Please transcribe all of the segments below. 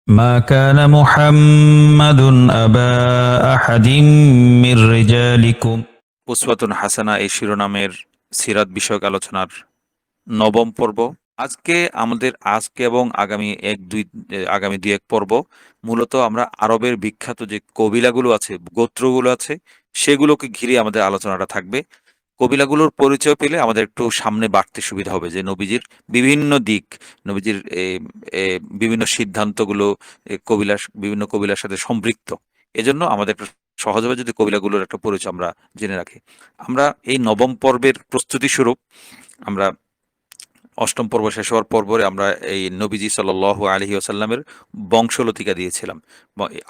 ما كان محمد أبا أحد من رجالكم উসওয়াতুন হাসানা এই শিরোনামের সিরাত বিষয়ক আলোচনার নবম পর্ব। আজকে এবং আগামী দুই এক পর্ব মূলত আমরা আরবের বিখ্যাত যে কবিলাগুলো আছে, গোত্রগুলো আছে, সেগুলোকে ঘিরে আমাদের আলোচনাটা থাকবে। কবিলাগুলোর পরিচয় পেলে আমাদের একটু সামনে বাড়তে সুবিধা হবে যে নবীজির বিভিন্ন দিক, নবীজির বিভিন্ন সিদ্ধান্তগুলো বিভিন্ন কবিলার সাথে সম্পৃক্ত। এজন্য আমাদের একটু সহজ হবে যদি কবিলাগুলোর একটা পরিচয় আমরা জেনে রাখি। আমরা এই নবম পর্বের প্রস্তুতি স্বরূপ আমরা অষ্টম পর্ব শেষ হওয়ার পরে আমরা এই নবীজি সাল্লাল্লাহু আলাইহি ওয়াসাল্লামের বংশলতিকা দিয়েছিলাম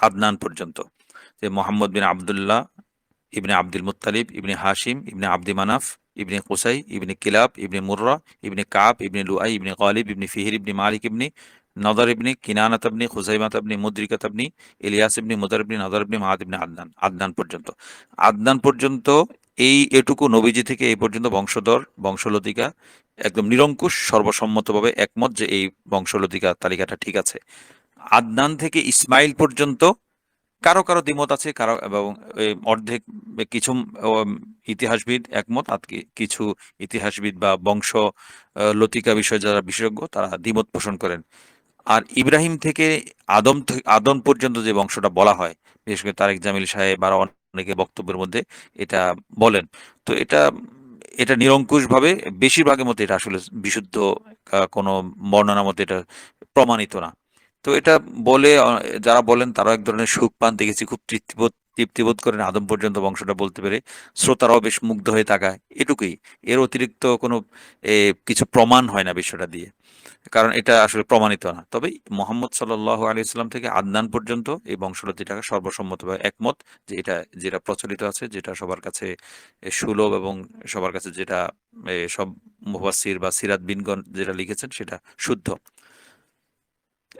আদনান পর্যন্ত, যে মোহাম্মদ বিন আবদুল্লাহ ইবনে আব্দুল মুত্তালিব ইবনে হাশিম ইবনে আব্দি মানাফ ইবনে কুসাই ইবনে কিলাব ইবনে মুর্রা ইবনে কাব ইবনে লুআই ইবনে গালিব ইবনে ফিহির ইবনে মালিক ইবনে নদর ইবনে কিনানাত ইবনে খুজাইমাত ইবনে মুদরিকাত ইবনে ইলিয়াস ইবনে মুদার ইবনে নদর ইবনে মাহাদ ইবনে আদনান পর্যন্ত। আদনান পর্যন্ত এটুকু নবীজি থেকে এই পর্যন্ত বংশলতিকা একদম নিরঙ্কুশ সর্বসম্মতভাবে একমত যে এই বংশলতিকা তালিকাটা ঠিক আছে। আদনান থেকে ইসমাইল পর্যন্ত কারো কারো দ্বিমত আছে, কারো এবং অর্ধেক কিছু উম, ইতিহাসবিদ একমত, আর কিছু ইতিহাসবিদ বা বংশ লতিকা বিষয়ে যারা বিশেষজ্ঞ তারা দ্বিমত পোষণ করেন। আর ইব্রাহিম থেকে আদম পর্যন্ত যে বংশটা বলা হয়, বিশেষ করে তারেক জামিল সাহেব আর অনেকে বক্তব্যের মধ্যে এটা বলেন। তো এটা এটা নিরঙ্কুশ ভাবে বেশিরভাগের মতে এটা আসলে বিশুদ্ধ কোনো বর্ণনার মতে এটা প্রমাণিত না। তো এটা বলে যারা বলেন তারাও এক ধরনের সুখ পান, দেখেছি খুব তৃপ্তিবোধ করেন আদম পর্যন্ত বংশটা বলতে পেরে। শ্রোতারাও বেশ মুগ্ধ হয়ে তাকায়, এটুকুই। এর অতিরিক্ত কোনো কিছু প্রমাণ হয় না বিষয়টা দিয়ে, কারণ এটা আসলে প্রমাণিত না। তবে মোহাম্মদ সাল্লাল্লাহু আলাইহি সাল্লাম থেকে আদনান পর্যন্ত এই বংশগতিটা সর্বসম্মতভাবে একমত যে যেটা প্রচলিত আছে, যেটা সবার কাছে সুলভ এবং সবার কাছে যেটা সব মুফাসসির বা সিরাত বিনগণ যেটা লিখেছেন সেটা শুদ্ধ।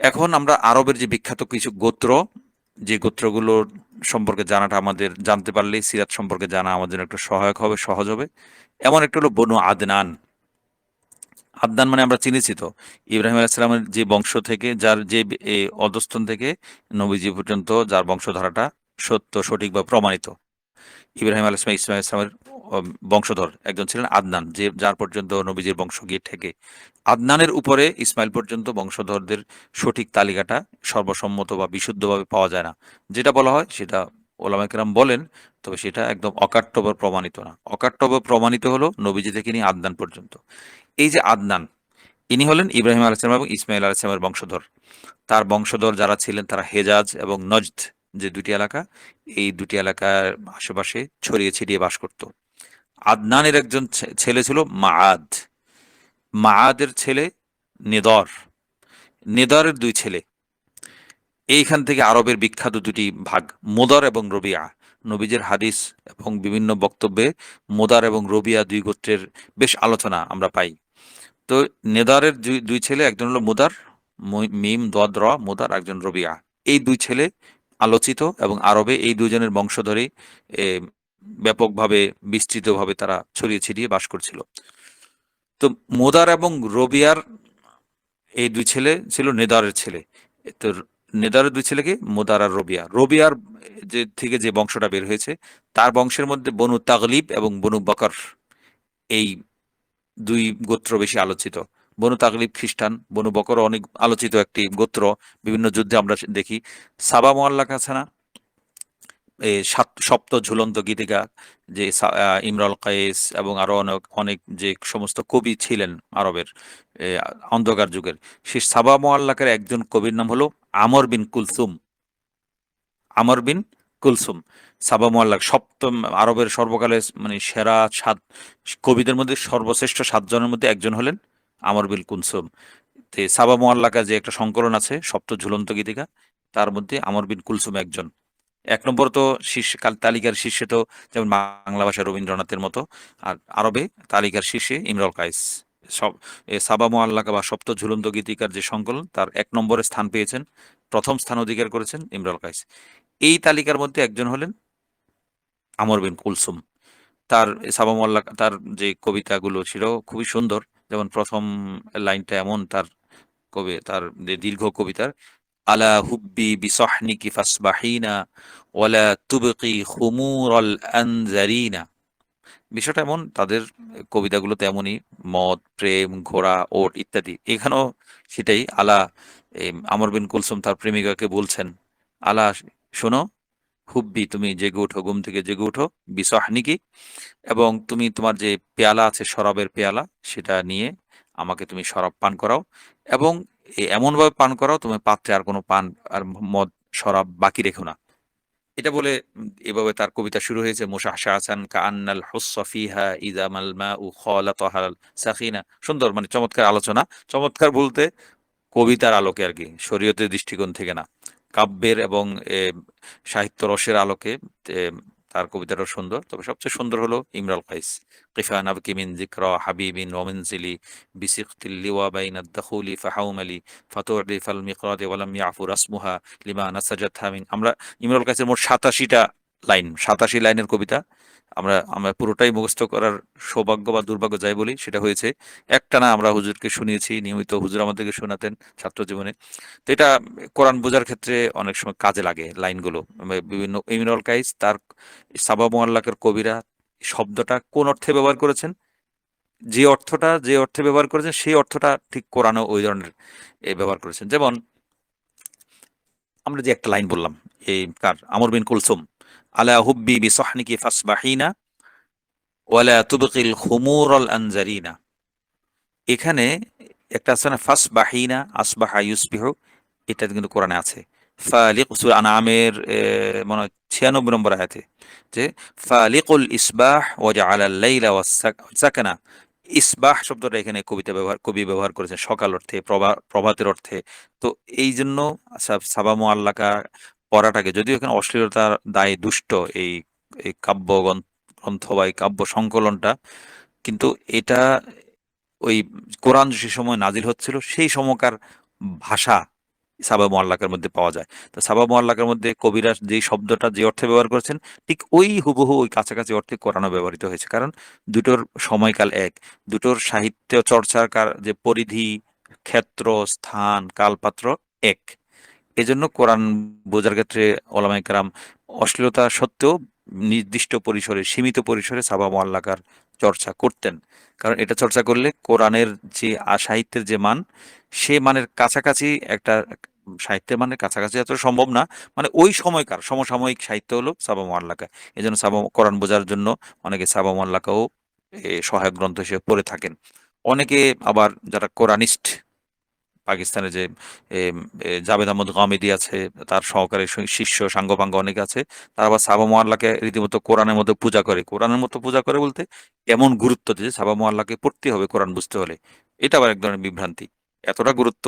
এখন আমরা আরবের যে বিখ্যাত কিছু গোত্র, যে গোত্রগুলোর সম্পর্কে জানাটা আমাদের জানতে পারলেই সিরাত সম্পর্কে জানা আমাদের জন্য একটু সহায়ক হবে, সহজ হবে। এমন একটা হলো বনু আদনান। আদনান মানে আমরা চিনেছি তো, ইব্রাহিম আলাইহিস সালামের যে বংশ থেকে, যার যে অধস্তন থেকে নবীজি পর্যন্ত যার বংশধারাটা সত্য, সঠিক বা প্রমাণিত। ইব্রাহিম আলাইহিস সালাম ইসমাঈল ইসলামের বংশধর একজন ছিলেন আদনান, যার পর্যন্ত নবীজির বংশ গিয়ে ঠেকে। আদনানের উপরে ইসমাইল পর্যন্ত বংশধরদের সঠিক তালিকাটা সর্বসম্মত বা বিশুদ্ধভাবে পাওয়া যায় না। যেটা বলা হয় সেটা ওলামায়ে কেরাম বলেন, তবে সেটা একদম অকাট্যভাবে প্রমাণিত না। অকাট্যভাবে প্রমাণিত হলো নবীজি থেকে নিয়ে আদনান পর্যন্ত। এই যে আদনান, ইনি হলেন ইব্রাহিম আলাইহিস সালাম এবং ইসমাইল আলাইহিস সালামের বংশধর। তার বংশধর যারা ছিলেন তারা হেজাজ এবং নজদ, যে দুটি এলাকা, এই দুটি এলাকার আশেপাশে ছড়িয়ে ছিটিয়ে বাস করত। আদনানের একজন ছেলে ছিল মাআদ। মাআদের ছেলে নেদর। নেদরের দুই ছেলে। এইখান থেকে আরবের বিখ্যাত দুটি ভাগ, মুদর এবং রবিয়া। নবীজের হাদিস এবং বিভিন্ন বক্তব্যে মুদার এবং রবিয়া দুই গোত্রের বেশ আলোচনা আমরা পাই। তো নেদারের দুই ছেলে, একজন হলো মুদার, মিম দদ র মুদার, একজন রবিয়া। এই দুই ছেলে আলোচিত এবং আরবে এই দুজনের বংশধরেই এ, ব্যাপকভাবে বিস্তৃতভাবে তারা ছড়িয়ে ছিটিয়ে বাস করছিল। তো মুদার এবং রবিয়ার এই দুই ছেলে ছিল নেদারের ছেলে। তো নেদারের দুই ছেলেকে মুদার আর রবিয়া। রবিয়ার যে বংশটা বের হয়েছে, তার বংশের মধ্যে বনু তাগলিব এবং বনু বকর, এই দুই গোত্র বেশি আলোচিত। বনু তাগলিব খ্রিস্টান, বনু বকর অনেক আলোচিত একটি গোত্র। বিভিন্ন যুদ্ধে আমরা দেখি। সাবা মোয়াল্লাক আছে না, সপ্ত ঝুলন্ত গীতিকা, যে ইমরুল কায়েস এবং আরো অনেক অনেক যে সমস্ত কবি ছিলেন আরবের এ, অন্ধকার যুগের, সেই সাবা মোয়াল্লাকের একজন কবির নাম হলো আমর বিন কুলসুম। আমর বিন কুলসুম, সাবা মোয়াল্লাক সপ্তম আরবের সর্বকালের মানে সেরা সাত কবিদের মধ্যে সর্বশ্রেষ্ঠ সাতজনের মধ্যে একজন হলেন আমর বিন কুলসুম। তে সাবা মোয়াল্লাকা যে একটা সংকলন আছে সপ্ত ঝুলন্ত গীতিকা, তার মধ্যে আমর বিন কুলসুম একজন। এক নম্বর তো তালিকার শীর্ষে তো যেমন বাংলা ভাষায় রবীন্দ্রনাথের মতো, আর আরবে তালিকার শীর্ষে ইমরুল কায়েস। সব সাবা মোয়াল্লাকা বা সপ্ত ঝুলন্ত গীতিকার যে সংকলন, তার এক নম্বরে স্থান পেয়েছেন, প্রথম স্থান অধিকার করেছেন ইমরুল কায়েস। এই তালিকার মধ্যে একজন হলেন আমর বিন কুলসুম। তার সাবা মোয়াল্লাকা, তার যে কবিতাগুলো ছিল খুবই সুন্দর। যেমন প্রথম লাইনটা এমন, তার যে দীর্ঘ কবিতার, আলা হুব্বি বিসহনিকি ফাসবাহিনা ওয়ালা তুবকি খুমুরাল আনজারিনা। বিষয়টা এমন, তাদের কবিতাগুলোতে এমনই, মদ, প্রেম, ঘোড়া, ওট ইত্যাদি। এখানেও সেটাই। আলা, আমর বিন কুলসুম তার প্রেমিকাকে বলছেন, আলা শোনো, হুব্বি তুমি জেগে ওঠো, ঘুম থেকে জেগে ওঠো, বিসহনিকি, এবং তুমি তোমার যে পেয়ালা আছে, শরাবের পেয়ালা, সেটা নিয়ে আমাকে তুমি শরাব পান করাও, এবং এমন ভাবে পান করাও তোমার পাত্রে আর কোনো পান আর মদ, শরাব বাকি রেখো না। এটা বলে এভাবে তার কবিতা শুরু হয়েছে, মুশাহশাহাসান কাআন্নাল হুস্সা ফিহা ইযা মাল মাউ খালাতাহাল সাখিনা। সুন্দর, মানে চমৎকার আলোচনা। চমৎকার বলতে কবিতার আলোকে আর কি, শরীয়তের দৃষ্টিকোণ থেকে না, কাব্যের এবং এ, সাহিত্য রসের আলোকে। এ, তার কবিতাটা সুন্দর। তবে সবচেয়ে সুন্দর হলো ইমরাল কাইস, কিফা নাবকি মিন যিকরা হাবিবিন ওয়া মিনজিলি বিসিকতিল লিওয়া বাইনাদ দাখুলি ফাহাউমালি ফাতুরি ফাল মিকরাদ ওয়া লাম ইয়াফু রাসমুহা লিমা নাসাজাতহা মিন। আমরা ইমরাল কাইসের মোট ৮৭টা লাইন, ৮৭ লাইনের কবিতা। আমরা আমরা পুরোটাই মুখস্থ করার সৌভাগ্য বা দুর্ভাগ্য যাই বলি, সেটা হয়েছে। একটানা আমরা হুজুরকে শুনিয়েছি, নিয়মিত হুজুর আমাদেরকে শোনাতেন ছাত্র জীবনে। তো এটা কোরআন বোঝার ক্ষেত্রে অনেক সময় কাজে লাগে লাইনগুলো। বিভিন্ন ইমরুল কাইস তার সাবা মুআল্লাকের কবিরা শব্দটা কোন অর্থে ব্যবহার করেছেন, যে অর্থে ব্যবহার করেছেন সেই অর্থটা ঠিক কোরআনও ওই ধরনের ব্যবহার করেছেন। যেমন আমরা যে একটা লাইন বললাম, এই কার, আমর বিন কুলসুম, আলা হুব্বি বিসহনিকি ফাসবাহিনা ওয়ালা তুবকিল খুমুরাল আনজারিনা। এখানে একটা আছে না, ফাসবাহিনা, আসবাহা ইউসবিহু, এটা কিন্তু কোরআনে আছে। ফালিক সূরা আনআমের মনে হয় ৯৬ নম্বর আয়াতে, যে ফালিকুল ইসবাহ ওয়া জাআলাল লাইলা ওয়াস সাকানা। ইসবাহ শব্দটা এখানে কবি ব্যবহার করেছেন সকাল অর্থে, প্রভাতের অর্থে। তো এই জন্য সাবা মুআল্লাকা পড়াটাকে, যদিও এখানে অশ্লীলতার দায়ে দুষ্ট এই এই কাব্য গ্রন্থ বা এই কাব্য সংকলনটা, কিন্তু এটা ওই কোরআন যে সময় নাজিল হচ্ছিল সেই সময়কার ভাষা সাবা মুআল্লাকার মধ্যে পাওয়া যায়। তো সাবা মুআল্লাকার মধ্যে কবিরা যেই শব্দটা যে অর্থে ব্যবহার করেছেন, ঠিক ওই হুবহু ওই কাছাকাছি অর্থে কোরআনও ব্যবহৃত হয়েছে। কারণ দুটোর সময়কাল এক, দুটোর সাহিত্য চর্চার যে পরিধি, ক্ষেত্র, স্থান, কালপাত্র এক। এজন্য কোরআন বোঝার ক্ষেত্রে ওলামায়ে কেরাম অশ্লীলতা সত্ত্বেও নির্দিষ্ট পরিসরে, সীমিত পরিসরে সাবা মুআল্লাকার চর্চা করতেন। কারণ এটা চর্চা করলে কোরআনের যে সাহিত্যের যে মান, সে মানের কাছাকাছি একটা, সাহিত্যের মানের কাছাকাছি এত সম্ভব না, মানে ওই সময়কার সমসাময়িক সাহিত্য হলো সাবা মুআল্লাকা। এজন্য কোরআন বোঝার জন্য অনেকে সাবা মুআল্লাকাও সহায়ক গ্রন্থ হিসেবে পড়ে থাকেন। অনেকে আবার যারা কোরআনিস্ট, পাকিস্তানে যে এম, জাভেদ আহমদ গামেদি আছে, তার সহকারী শিষ্য সাঙ্গপাঙ্গ অনেকে আছে, তারা আবার সাবা মোয়াল্লাকে রীতিমতো কোরআনের মতো পূজা করে। কোরআনের মতো পূজা করে বলতে এমন গুরুত্ব দিয়ে সাবা মোয়াল্লাকে পড়তে হবে কোরআন বুঝতে হলে, এটা আবার এক ধরনের বিভ্রান্তি। এতটা গুরুত্ব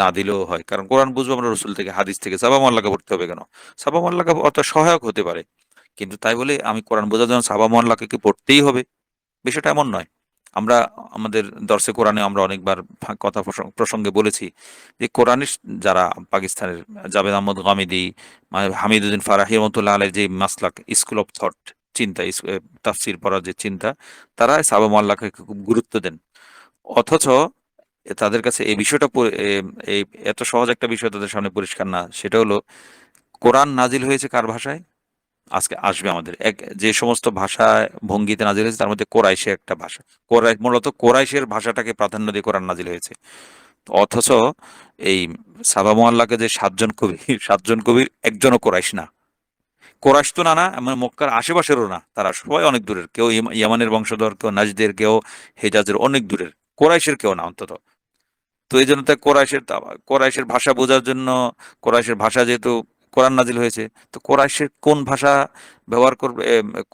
না দিলেও হয়, কারণ কোরআন বুঝবো আমরা রসুল থেকে, হাদিস থেকে, সাবা মোয়াল্লাকে পড়তে হবে কেন? সাবা মোয়াল্লাকে অত সহায়ক হতে পারে, কিন্তু তাই বলে আমি কোরআন বোঝার জন্য সাবা মোয়াল্লাকে কি পড়তেই হবে? বিষয়টা এমন নয়। আমরা আমাদের দর্শে কোরআনে আমরা অনেকবার কথা প্রসঙ্গে বলেছি যে কোরআনিস্ট যারা পাকিস্তানের, জাভেদ আহমদ গামিদি, হামিদুদ্দিন ফারাহি রহমতুল্লাহ আলের যে মাসলাক, স্কুল অফ থট, চিন্তা, তাফসির পড়ার যে চিন্তা, তারা সাবা মোয়াল্লাকে খুব গুরুত্ব দেন। অথচ তাদের কাছে এই বিষয়টা এই এত সহজ একটা বিষয় তাদের সামনে পরিষ্কার না। সেটা হলো, কোরআন নাজিল হয়েছে কার ভাষায়? আজকে আসবে আমাদের এক, যে সমস্ত ভাষায় ভঙ্গিতে নাজিল হয়েছে তার মধ্যে কোরাইশে একটা ভাষা। মূলত কোরাইশের ভাষাটাকে প্রাধান্য দিয়ে কোরআন নাজিল হয়েছে। অথচ এই সাবা মোয়াল্লাকে যে ৭ জন কবি, ৭ জন কবির একজনও কোরাইশ না। কোরাইশ তো না, মানে মক্কার আশেপাশেরও না, তারা সবাই অনেক দূরের, কেউ ইয়ামানের বংশধর, কেউ নাজদের, কেউ হেজাজের, অনেক দূরের, কোরাইশের কেউ না অন্তত। তো এই জন্য তাই কোরাইশের ভাষা বোঝার জন্য, কোরাইশের ভাষা যেহেতু কোরআন নাজিল হয়েছে, তো কোরাইশের কোন ভাষা ব্যবহার করবে,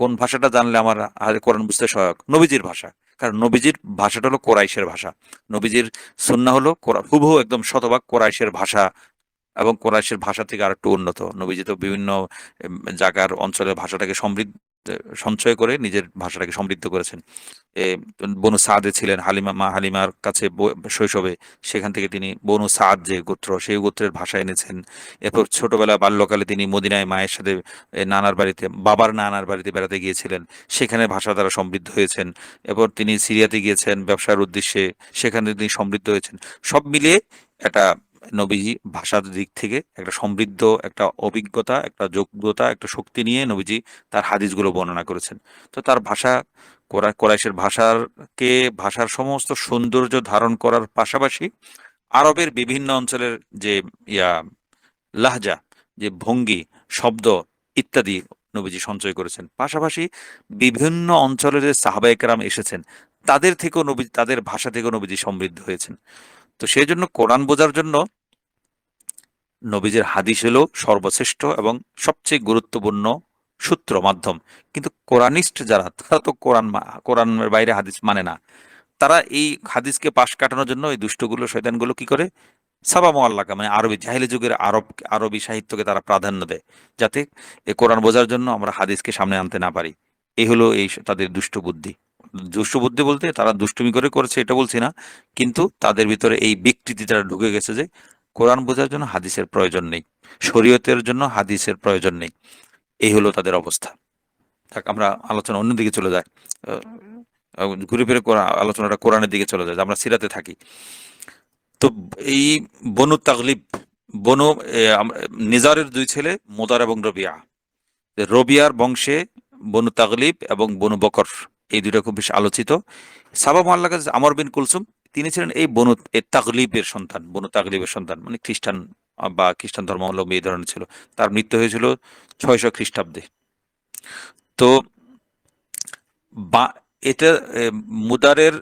কোন ভাষাটা জানলে আমার কোরআন বুঝতে সহায়ক? নবীজির ভাষা। কারণ নবীজির ভাষাটা হলো কোরাইশের ভাষা। নবীজির সুন্নাহ হলো হুবহু একদম শতভাগ কোরাইশের ভাষা, এবং কোরাইশের ভাষা থেকে আর একটু উন্নত। নবীজি তো বিভিন্ন জায়গার অঞ্চলের ভাষাটাকে সঞ্চয় করে নিজের ভাষাটাকে সমৃদ্ধ করেছেন। এ বনু সাদে ছিলেন, মা হালিমার কাছে শৈশবে, সেখান থেকে তিনি বনু সাদ যে গোত্র, সেই গোত্রের ভাষা এনেছেন। এরপর ছোটবেলা বাল্যকালে তিনি মদিনায় মায়ের সাথে নানার বাড়িতে, বাবার নানার বাড়িতে বেড়াতে গিয়েছিলেন, সেখানে ভাষা দ্বারা সমৃদ্ধ হয়েছেন। এরপর তিনি সিরিয়াতে গিয়েছেন ব্যবসার উদ্দেশ্যে, সেখানে তিনি সমৃদ্ধ হয়েছেন। সব মিলিয়ে একটা নবীজি ভাষার দিক থেকে একটা সমৃদ্ধ একটা অভিজ্ঞতা, একটা যোগ্যতা, একটা শক্তি নিয়ে নবীজি তার হাদিসগুলো বর্ণনা করেছেন। তো তার ভাষা কোরাইশের ভাষার সমস্ত সৌন্দর্য ধারণ করার পাশাপাশি আরবের বিভিন্ন অঞ্চলের যে ইয়া লাহজা, যে ভঙ্গি, শব্দ ইত্যাদি নবীজি সঞ্চয় করেছেন। পাশাপাশি বিভিন্ন অঞ্চলের যে সাহাবায়ে কেরাম এসেছেন, তাদের ভাষা থেকেও নবীজি সমৃদ্ধ হয়েছেন। তো সেই জন্য কোরআন বোঝার জন্য নবীজের হাদিস হলো সর্বশ্রেষ্ঠ এবং সবচেয়ে গুরুত্বপূর্ণ সূত্র মাধ্যম। কিন্তু কোরআনিস্ট যারা, তারা তো কোরআনের বাইরে হাদিস মানে না। তারা এই হাদিসকে পাশ কাটানোর জন্য এই দুষ্টগুলো শয়তানগুলো কি করে, সাবা মোয়াল্লাকা মানে আরবি জাহিলি যুগের আরবি সাহিত্যকে তারা প্রাধান্য দেয়, যাতে এই কোরআন বোঝার জন্য আমরা হাদিসকে সামনে আনতে না পারি। এই হলো তাদের দুষ্ট বুদ্ধি। দুষ্ট বুদ্ধি বলতে তারা দুষ্টুমি করে করেছে এটা বলছি না, কিন্তু তাদের ভিতরে এই বিকৃতিটা ঢুকে গেছে যে কোরআন বোঝার জন্য হাদিসের প্রয়োজন নেই, শরীয়তের জন্য হাদিসের প্রয়োজন নেই। এই হলো তাদের অবস্থা। থাক, আমরা আলোচনা অন্যদিকে চলে যাই। ঘুরে ফিরে আলোচনাটা কোরআনের দিকে চলে যায়, যে আমরা সিরাতে থাকি। তো এই বনু তাগলিব, বনু নিজারের দুই ছেলে মুদার এবং রবিয়া, রবিয়ার বংশে বনু তাগলিব এবং বনু বকর, এই দুইটা খুব বেশি আলোচিত। সাবা মোহাল্লার কাছে আমর বিন কুলসুম, তিনি ছিলেন এই তাগলিবের সন্তান, বনু তাগলিবের সন্তান, মানে খ্রিস্টান বা খ্রিস্টান ধর্মাবলম্বী এই ধরনের ছিল। তার মৃত্যু হয়েছিল 600 খ্রিস্টাব্দে। তো বা এটা মুদারের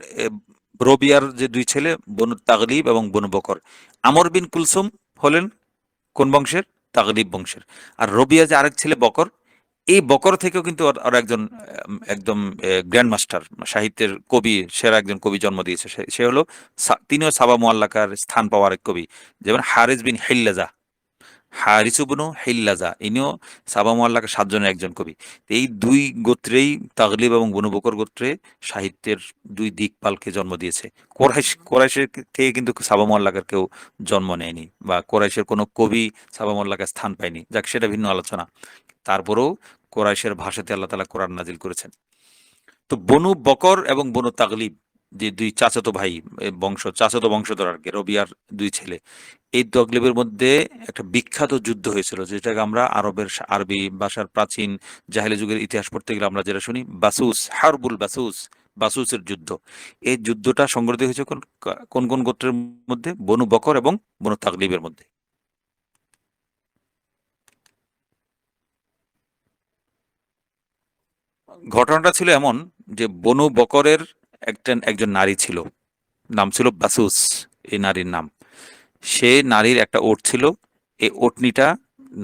রবিয়ার যে দুই ছেলে বনু তাগলিব এবং বনু বকর। আমর বিন কুলসুম হলেন কোন বংশের? তাগলিব বংশের। আর রবিয়া যে আরেক ছেলে বকর, এই বকর থেকেও কিন্তু আর একজন একদম গ্র্যান্ড মাস্টার, সাহিত্যের কবি, সেরা একজন কবি জন্ম দিয়েছে। সে হলো তিনিও সাবা মোয়াল্লাকার স্থান পাওয়ার এক কবি, যেমন হারিস বিন হিল্লাজা। হারিসুবনু হিল্লাজা ইনিও সাবা মোয়াল্লাকার 7 জনের একজন কবি। এই দুই গোত্রেই, তাগলিব এবং বনু বকর গোত্রে, সাহিত্যের দুই দিকপালকে জন্ম দিয়েছে। কোরাইশের থেকে কিন্তু সাবা মোয়াল্লাকার কেউ জন্ম নেয়নি, বা কোরাইশের কোনো কবি সাবা মোয়াল্লাকার স্থান পায়নি। যাক, সেটা ভিন্ন আলোচনা। তারপরেও কোরাইশের ভাষাতে আল্লাহ তাআলা কোরআন নাজিল করেছেন। তো বনু বকর এবং বনু তাগলিব, যে দুই চাচাতো ভাই, চাচাতো বংশধর আর কি, রবিয়ার দুই ছেলে, এই তাগলিবের মধ্যে একটা বিখ্যাত যুদ্ধ হয়েছিল, যেটাকে আমরা আরবি ভাষার প্রাচীন জাহেলি যুগের ইতিহাস পড়তে গেলে আমরা যেটা শুনি, হারবুল বাসুসের যুদ্ধ। এই যুদ্ধটা সংঘটিত হয়েছে কোন কোন কোন গোত্রের মধ্যে? বনু বকর এবং বনু তাগলিবের মধ্যে। ঘটনাটা ছিল এমন যে বনু বকরের একজন নারী ছিল, নাম ছিল বাসুস, এই নারীর নাম। সে নারীর একটা ওট ছিল। এই ওটনিটা,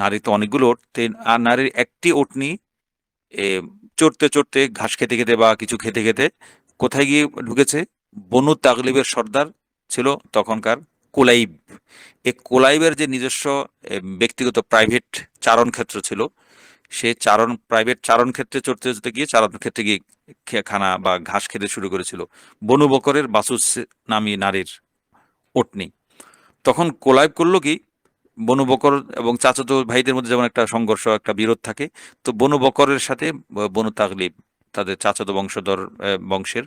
নারী তো অনেকগুলো ওট, আর নারীর একটি ওটনি এ চড়তে চড়তে, ঘাস খেতে খেতে বা কিছু খেতে খেতে কোথায় গিয়ে ঢুকেছে? বনু তাগলিবের সর্দার ছিল তখনকার কোলাইব। এই কোলাইবের যে নিজস্ব ব্যক্তিগত প্রাইভেট চারণ ক্ষেত্র ছিল, সে প্রাইভেট চারণ ক্ষেত্রে চড়তে চড়তে গিয়ে চারণ ক্ষেত্রে গিয়ে খানা বা ঘাস খেতে শুরু করেছিল বনু বকরের বাসুস নামী নারীর ওটনি। তখন কোলাইব করলো কি, বনু বকর এবং চাচাতো ভাইদের মধ্যে যেমন একটা সংঘর্ষ, একটা বিরোধ থাকে, তো বনু বকরের সাথে বনু তাগলিব, তাদের চাচাতো বংশের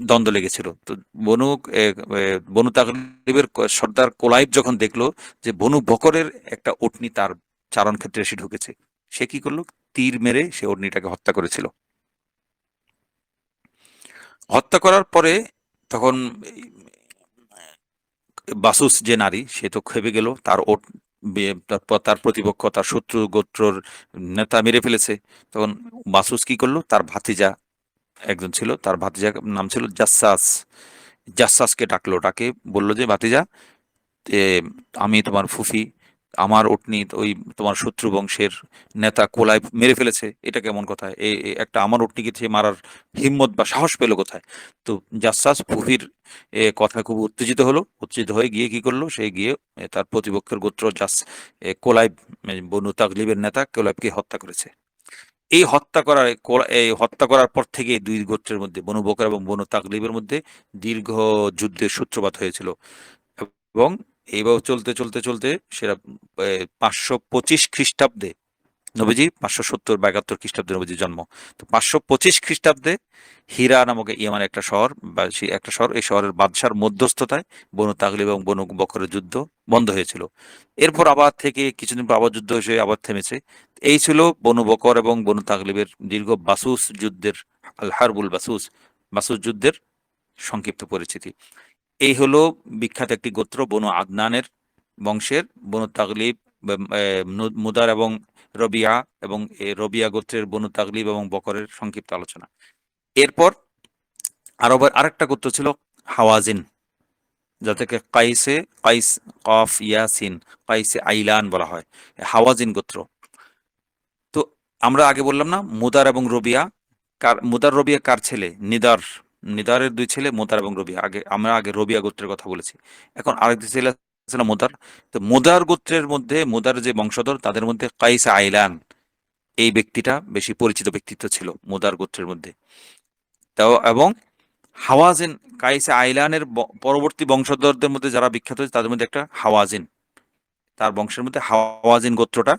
দ্বন্দ্ব লেগেছিল। তো বনু এ, এ, বনু তাগলিবের সর্দার কোলাইব যখন দেখলো যে বনু বকরের একটা উটনি তার চারণ ক্ষেত্রে এসে ঢুকেছে, সে কি করলো? তীর মেরে সে উটনিটাকে হত্যা করেছিল। হত্যা করার পরে তখন বাসুস যে নারী, সে তো খেপে গেল, তার ওট তার প্রতিপক্ষ, তার শত্রু গোত্রর নেতা মেরে ফেলেছে। তখন বাসুস কি করলো? তার ভাতিজা একজন ছিল, তার ভাতিজা নাম ছিল জাসাসকে ডাকলো, ডাকে বলল যে, ভাতিজা, এ, আমি তোমার ফুফি, আমার উটনি ওই তোমার শত্রু বংশের নেতা কোলায় মেরে ফেলেছে, এটা কেমন কথা? একটা আমার উটনিকে সে মারার হিম্মত বা সাহস পেলো কোথায়? তো জাসাস ফুফির কথা খুব উত্তেজিত হয়ে গিয়ে কি করলো? সে গিয়ে তার প্রতিপক্ষের গোত্র কোলাইব, বনু তাগলিবের নেতা কোলাইবকে হত্যা করেছে। এই হত্যা করার পর থেকে দুই গোত্রের মধ্যে, বনু বকর এবং বনু তাগলিবের মধ্যে দীর্ঘ যুদ্ধের সূত্রপাত হয়েছিল। এবং এইভাবে চলতে চলতে চলতে সেটা 525 খ্রিস্টাব্দে নবীজি 570 বা 71 খ্রিস্টাব্দে নবীজির জন্ম। তো 525 খ্রিস্টাব্দে হীরা নামক ইয়ামান একটা শহর, বা সেই একটা শহর, এই শহরের বাদশার মধ্যস্থতায় বনু তাগলিব এবং বনু বকরের যুদ্ধ বন্ধ হয়েছিল। এরপর আবার থেকে কিছুদিন পর আবার যুদ্ধ হয়েছে, আবার থেমেছে। এই ছিল বনু বকর এবং বনু তাগলিবের দীর্ঘ বাসুস যুদ্ধের, আল হারবুল বাসুস, বাসুস যুদ্ধের সংক্ষিপ্ত পরিচিতি। এই হলো বিখ্যাত একটি গোত্র বনু আদনানের বংশের বনু তাগলিব, মুদার এবং রবিয়া, এবং রবিয়া গোত্রের বনু তাগলিব এবং বকরের সংক্ষিপ্ত আলোচনা। এরপর আরবের আরেকটা গোত্র ছিল হাওয়াজিন, যাদেরকে কাইস কফ ইয়াসিন কাইসে আইলান বলা হয়, হাওয়াজিন গোত্র। তো আমরা আগে বললাম না মুদার এবং রবিয়া, মুদার রবিয়া কার ছেলে? নিদারের দুই ছেলে মুদার এবং রবিয়া। আমরা আগে রবিয়া গোত্রের কথা বলেছি। এখন আরেকটি ছেলে ছিল মুদার। তো মুদার গোত্রের মধ্যে, মুদার যে বংশধর, তাদের মধ্যে কাইস আইলান এই ব্যক্তিটা বেশি পরিচিত ব্যক্তিত্ব ছিল মুদার গোত্রের মধ্যে। তাও এবং হাওয়াজিন, কাইসে আইলানের পরবর্তী বংশধরদের মধ্যে যারা বিখ্যাত হয়েছে তাদের মধ্যে একটা হাওয়াজিন, তার বংশের মধ্যে হাওয়াজিন গোত্রটা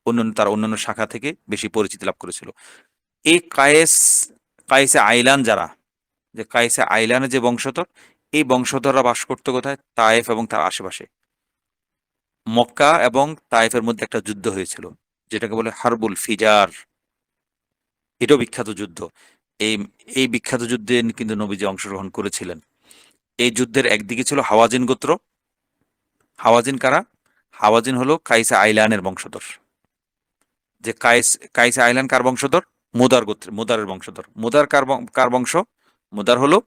অন্যান্য শাখা থেকে বেশি পরিচিতি লাভ করেছিল। এই কাইসে আইলান যারা, যে কাইসে আইলানের যে বংশধর, এই বংশধররা বাস করতো কোথায়? তায়েফ এবং তার আশেপাশে। মক্কা এবং তায়েফের মধ্যে একটা যুদ্ধ হয়েছিল, যেটাকে বলে হারবুল ফিজার। এটাও বিখ্যাত যুদ্ধ। এই এই বিখ্যাত যুদ্ধে কিন্তু নবীজি অংশগ্রহণ করেছিলেন। এই যুদ্ধের একদিকে ছিল হাওয়াজিন গোত্র। হাওয়াজিন কারা? হাওয়াজিন হলো কাইসা আইলানের বংশধর। যে কাইসা আইলান কার বংশধর? মুদারের বংশধর। মুদার কার বংশ? মুদার হলো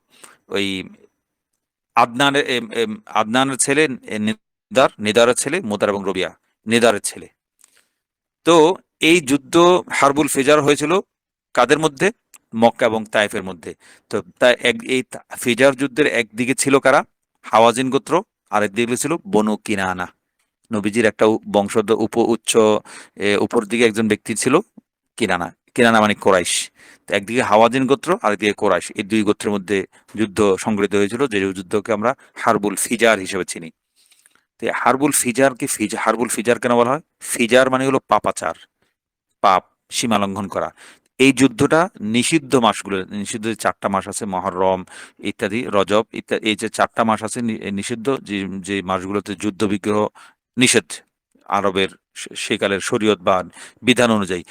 ওই আদনানের ছেলে নিদারের ছেলে মুদার এবং রবিয়া নিদারের ছেলে। তো এই যুদ্ধ হারবুল ফিজার হয়েছিল কাদের মধ্যে? মক্কা এবং তায়েফের মধ্যে। তো এই ফিজার যুদ্ধের একদিকে ছিল কারা? হাওয়াজিন গোত্র, আর একদিকে ছিল বনু কিনানা। নবীজির একটা বংশধর উপর দিকে একজন ব্যক্তি ছিল কিনানা। কিনানা মানে কোরাইশ। তো একদিকে হাওয়াজিন গোত্র, আরেকদিকে কোরাইশ। এই দুই গোত্রের মধ্যে যুদ্ধ সংঘটিত হয়েছিল, যে যুদ্ধকে আমরা হারবুল ফিজার হিসেবে চিনি। তো হারবুল ফিজার কেন বলা হয়? ফিজার মানে হলো পাপাচার, পাপ, সীমা লঙ্ঘন করা। এই যুদ্ধটা নিষিদ্ধ মাসগুলো, নিষিদ্ধ যে 4টা মাস আছে, মহররম ইত্যাদি, রজব ইত্যাদি, এই যে 4টা মাস আছে নিষিদ্ধ, যে যে মাসগুলোতে যুদ্ধ বিগ্রহ নিষেধ আরবের সেকালের শরীয়ত বা বিধান অনুযায়ী,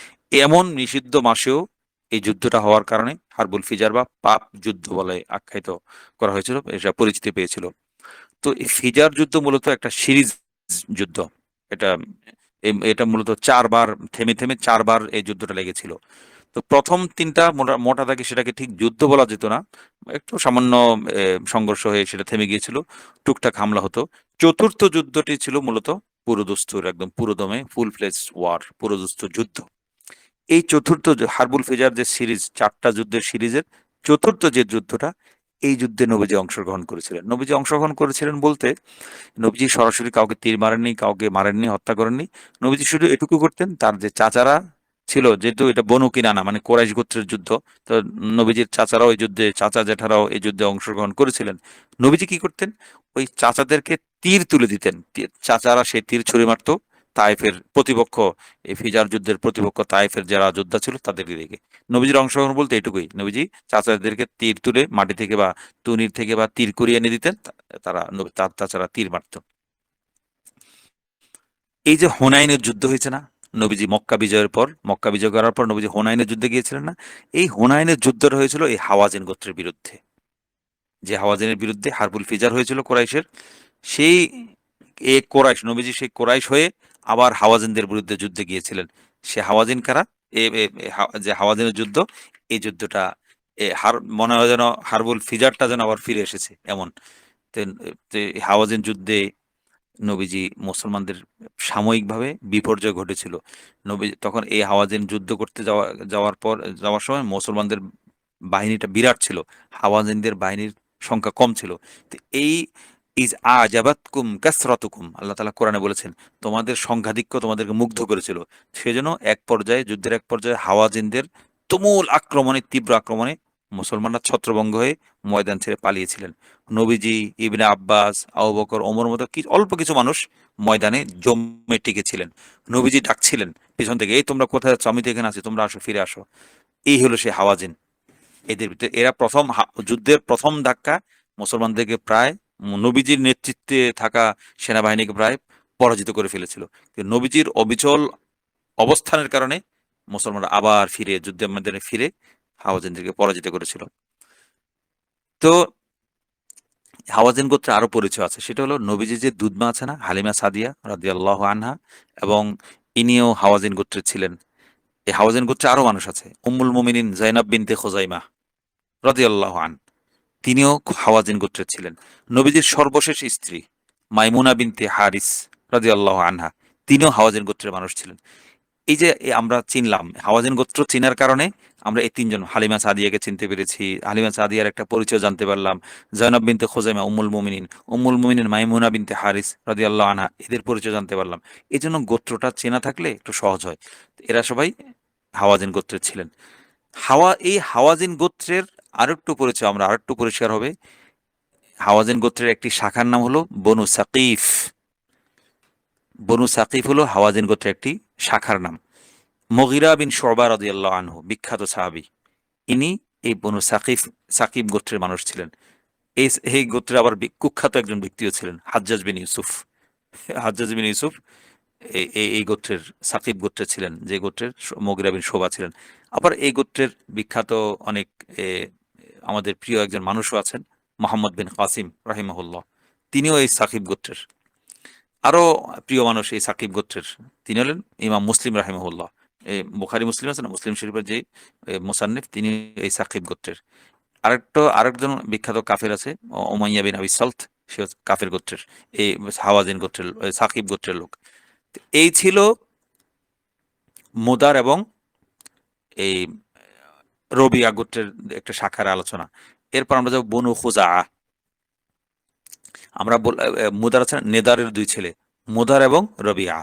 এমন নিষিদ্ধ মাসেও এই যুদ্ধটা হওয়ার কারণে হারবুল ফিজার বা পাপ যুদ্ধ বলে আখ্যায়িত করা হয়েছিল, এটা পরিচিতি পেয়েছিল। তো এই ফিজার যুদ্ধ মূলত একটা সিরিজ যুদ্ধ। এটা এটা মূলত 4বার, থেমে থেমে 4বার এই যুদ্ধটা লেগেছিল। তো প্রথম 3টা মোটা দাগে সেটাকে ঠিক যুদ্ধ বলা যেত না, একটু সামান্য সংঘর্ষ হয়ে সেটা থেমে গিয়েছিল, টুকটাক হামলা হতো। চতুর্থ যুদ্ধটি ছিল মূলত পুরোদস্তুর, একদম পুরোদমে ফুল ফ্লেজ ওয়ার, পুরোদস্তুর যুদ্ধ। এই চতুর্থ হারবুল ফিজার যে সিরিজ, 4টা যুদ্ধের সিরিজের চতুর্থ যে যুদ্ধটা, এই যুদ্ধে নবীজি অংশগ্রহণ করেছিলেন। নবীজি অংশগ্রহণ করেছিলেন বলতে, নবীজি সরাসরি কাউকে তীর মারেননি, কাউকে মারেননি, হত্যা করেননি। নবীজি শুধু এটুকু করতেন, তার যে চাচারা ছিল, যেহেতু এটা বনু কিনানা মানে কোরাইশ গোত্রের যুদ্ধ, তো নবীজির চাচারাও এই যুদ্ধে, চাচা জেঠারাও এই যুদ্ধে অংশগ্রহণ করেছিলেন। নবীজি কি করতেন? ওই চাচাদেরকে তীর তুলে দিতেন, চাচারা সেই তীর ছুঁড়ে মারতো তায়েফের প্রতিপক্ষ, এই ফিজার যুদ্ধের প্রতিপক্ষ তায়েফের যারা যোদ্ধা ছিল তাদেরকে দিকে। নবীজির অংশগ্রহণ বলতে এটুকুই, নবীজি চাচাদেরকে তীর তুলে মাটি থেকে বা তুনির থেকে বা তীর কুড়িয়ে এনে দিতেন, তার চাচারা তীর মারত। এই যে হুনাইনের যুদ্ধ হয়েছে না, নবীজি মক্কা বিজয় করার পর নবীজি হুনাইনের যুদ্ধে গিয়েছিলেন না? এই হুনাইনের যুদ্ধটা হয়েছিল এই হাওয়াজিন গোত্রের বিরুদ্ধে। যে হাওয়াজিনের বিরুদ্ধে হারবুল ফিজার হয়েছিল কোরাইশের, সেই নবীজি সেই কোরাইশ হয়ে আবার হাওয়াজিনদের বিরুদ্ধে যুদ্ধে গিয়েছিলেন। সে হাওয়াজিন কারা? যে হাওয়াজিনের যুদ্ধ, এই যুদ্ধটা মনে হয় যেন হারবুল ফিজারটা যেন আবার ফিরে এসেছে এমন। তো তো এই হাওয়াজিন যুদ্ধে নবীজি মুসলমানদের সাময়িকভাবে বিপর্যয় ঘটেছিল। তখন এই হাওয়াজিন যুদ্ধ করতে যাওয়ার সময় মুসলমানদের বাহিনীটা বিরাট ছিল, হাওয়াজিনদের বাহিনীর সংখ্যা কম ছিল। তো এই ইজ আজাবাতকুম কাসরাতুকুম, আল্লাহ তাআলা কোরআনে বলেছেন, তোমাদের সংখ্যাধিক্য তোমাদেরকে মুগ্ধ করেছিল। সেজন্য যুদ্ধের এক পর্যায়ে হাওয়াজিনদের তুমুল আক্রমণে, তীব্র আক্রমণে মুসলমানরা ছত্রভঙ্গ হয়ে ময়দান ছেড়ে পালিয়েছিলেন। নবীজি, ইবনে আব্বাস, আবু বকর, ওমর মতো অল্প কিছু মানুষ ময়দানে জমে টিকেছিলেন। নবীজি ডাকছিলেন পিছন থেকে, এই তোমরা কোথায় যাচ্ছ, আমি তো এখানে আছি, তোমরা আসো, ফিরে আসো। এই হলো সে হাওয়াজিন। এদের ভিতরে এরা প্রথম যুদ্ধের প্রথম ধাক্কা মুসলমানদেরকে প্রায় নবীজির নেতৃত্বে থাকা সেনাবাহিনীকে প্রায় পরাজিত করে ফেলেছিল। কিন্তু নবীজির অবিচল অবস্থানের কারণে মুসলমানরা আবার ফিরে যুদ্ধের ময়দানে ফিরে হাওয়াজিনদেরকে পরাজিত করেছিল। তো হাওয়াজিন গোত্রে আরো পরিচয় আছে, সেটা হলো নবীজি যে দুধমা আছে না, হালিমা সাদিয়া রাদিয়াল্লাহু আনহা, এবং ইনিও হাওয়াজিন গোত্রের ছিলেন। এই হাওয়াজিন গোত্রে আরো মানুষ আছে, উম্মুল মুমিনিন জাইনাব বিনতে খুজাইমা রাদিয়াল্লাহু আন, তিনিও হাওয়াজিন গোত্রের ছিলেন। নবীজির সর্বশেষ স্ত্রী মাইমুনা বিনতে হারিস রাদিয়াল্লাহু আনহা, তিনিও হাওয়াজিন গোত্রের মানুষ ছিলেন। এই যে আমরা চিনলাম হাওয়াজিন গোত্র চিনার কারণে আমরা এই তিনজন হালিমা সাদিয়াকে চিনতে পেরেছি, হালিমা সাদিয়ার একটা পরিচয় জানতে পারলাম, জয়নব বিনতে খোজাইমা উম্মুল মুমিনিন মাইমুনা বিনতে হারিস রাদিয়াল্লাহু আনহা, এদের পরিচয় জানতে পারলাম। এই জন্য গোত্রটা চেনা থাকলে একটু সহজ হয়। এরা সবাই হাওয়াজিন গোত্রের ছিলেন। এই হাওয়াজিন গোত্রের আরেকটু পরিচয় আমরা আরেকটু পরিষ্কার হবে। হাওয়াজিন গোত্রের একটি শাখার নাম হলো বনু সাকিফ। বনু সাকিফ হলো হাওয়াজিন গোত্রের একটি শাখার নাম। মুগিরা বিন শুবা রাদিয়াল্লাহু আনহু, বিখ্যাত সাহাবী, ইনি এই বনু সাকিব গোত্রের মানুষ ছিলেন। এই গোত্রের আবার কুখ্যাত একজন ব্যক্তিও ছিলেন, হাজ্জাজ বিন ইউসুফ। হাজ্জাজ বিন ইউসুফ এই গোত্রের সাকিব গোত্রের ছিলেন, যে গোত্রের মুগিরা বিন শুবা ছিলেন। আবার এই গোত্রের বিখ্যাত অনেক এ, আমাদের প্রিয় একজন মানুষও আছেন, মোহাম্মদ বিন কাসিম রাহিমাহুল্লাহ, তিনিও এই সাকিব গোত্রের। আরো প্রিয় মানুষ এই সাকিব গোত্রের, তিনি হলেন ইমাম মুসলিম রাহিমাহুল্লাহ। এই বুখারী মুসলিম আছে না, মুসলিম শরীফের যে মুসান্নিফ, তিনি এই সাকিব গোত্রের। আরেকজন বিখ্যাত কাফের আছে, উমাইয়া বিন আবি সালত, সে হচ্ছে কাফের গোত্রের, এই হাওয়াজিন গোত্রের সাকিব গোত্রের লোক। তো এই ছিল মুদার এবং এই রবিয়া গোত্রের একটা শাখার আলোচনা। এরপর আমরা যাবো বনু খুজা। আমরা মুদার আছে না, নেদারের দুই ছেলে মুদার এবং রবিয়া।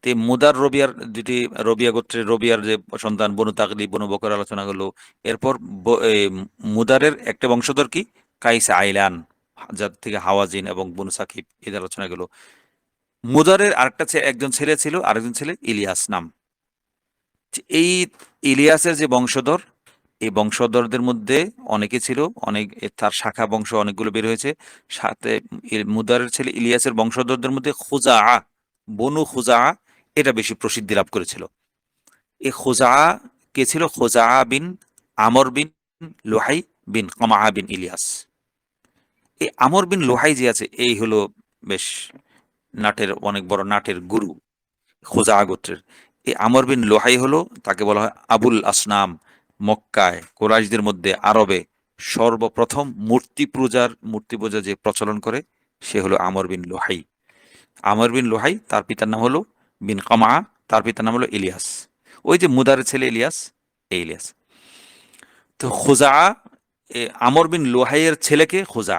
তো এই মুদার রবিয়ার দুটি, রবিয়া গোত্রের রবিয়ার যে সন্তান বনু তাকলি বনু বকর আলোচনা হলো। এরপর মুদারের একটা বংশধর কি, কাইস আইলান, যার থেকে হাওয়াজিন এবং বনু সাকিব এদের আলোচনা গেল। মুদারের আরেকটা একজন ছেলে ছিল, আরেকজন ছেলে ইলিয়াস নাম। এই ইলিয়াসের যে বংশধর, এই বংশধরদের মধ্যে অনেকে ছিল, অনেক তার শাখা বংশ অনেকগুলো বের হয়েছে। সাথে মুদারের ছেলে ইলিয়াসের বংশধরদের মধ্যে খুজা, বনু খুজা, এটা বেশি প্রসিদ্ধি লাভ করেছিল। এই খুজা কে ছিল? খুজা বিন আমর বিন লোহাই বিন কমা বিন ইলিয়াস। এই আমর বিন লোহাই যে আছে, এই হলো বেশ নাটের অনেক বড় নাটের গুরু খুজা গোত্রের। এই আমর বিন লোহাই হলো, তাকে বলা হয় আবুল আসনাম। মক্কায় কোরাইশদের মধ্যে আরবে সর্বপ্রথম মূর্তি পূজা যে প্রচলন করে, সে হলো আমর বিন লোহাই। আমর বিন লোহাই, তার পিতার নাম হলো বিন কমা, তার পিতার নাম হলো ইলিয়াস। ওই যে মুদারের ছেলে ইলিয়াস, এই ইলিয়াস। তো খুজা, আমর বিন লোহাইয়ের ছেলেকে খুজা।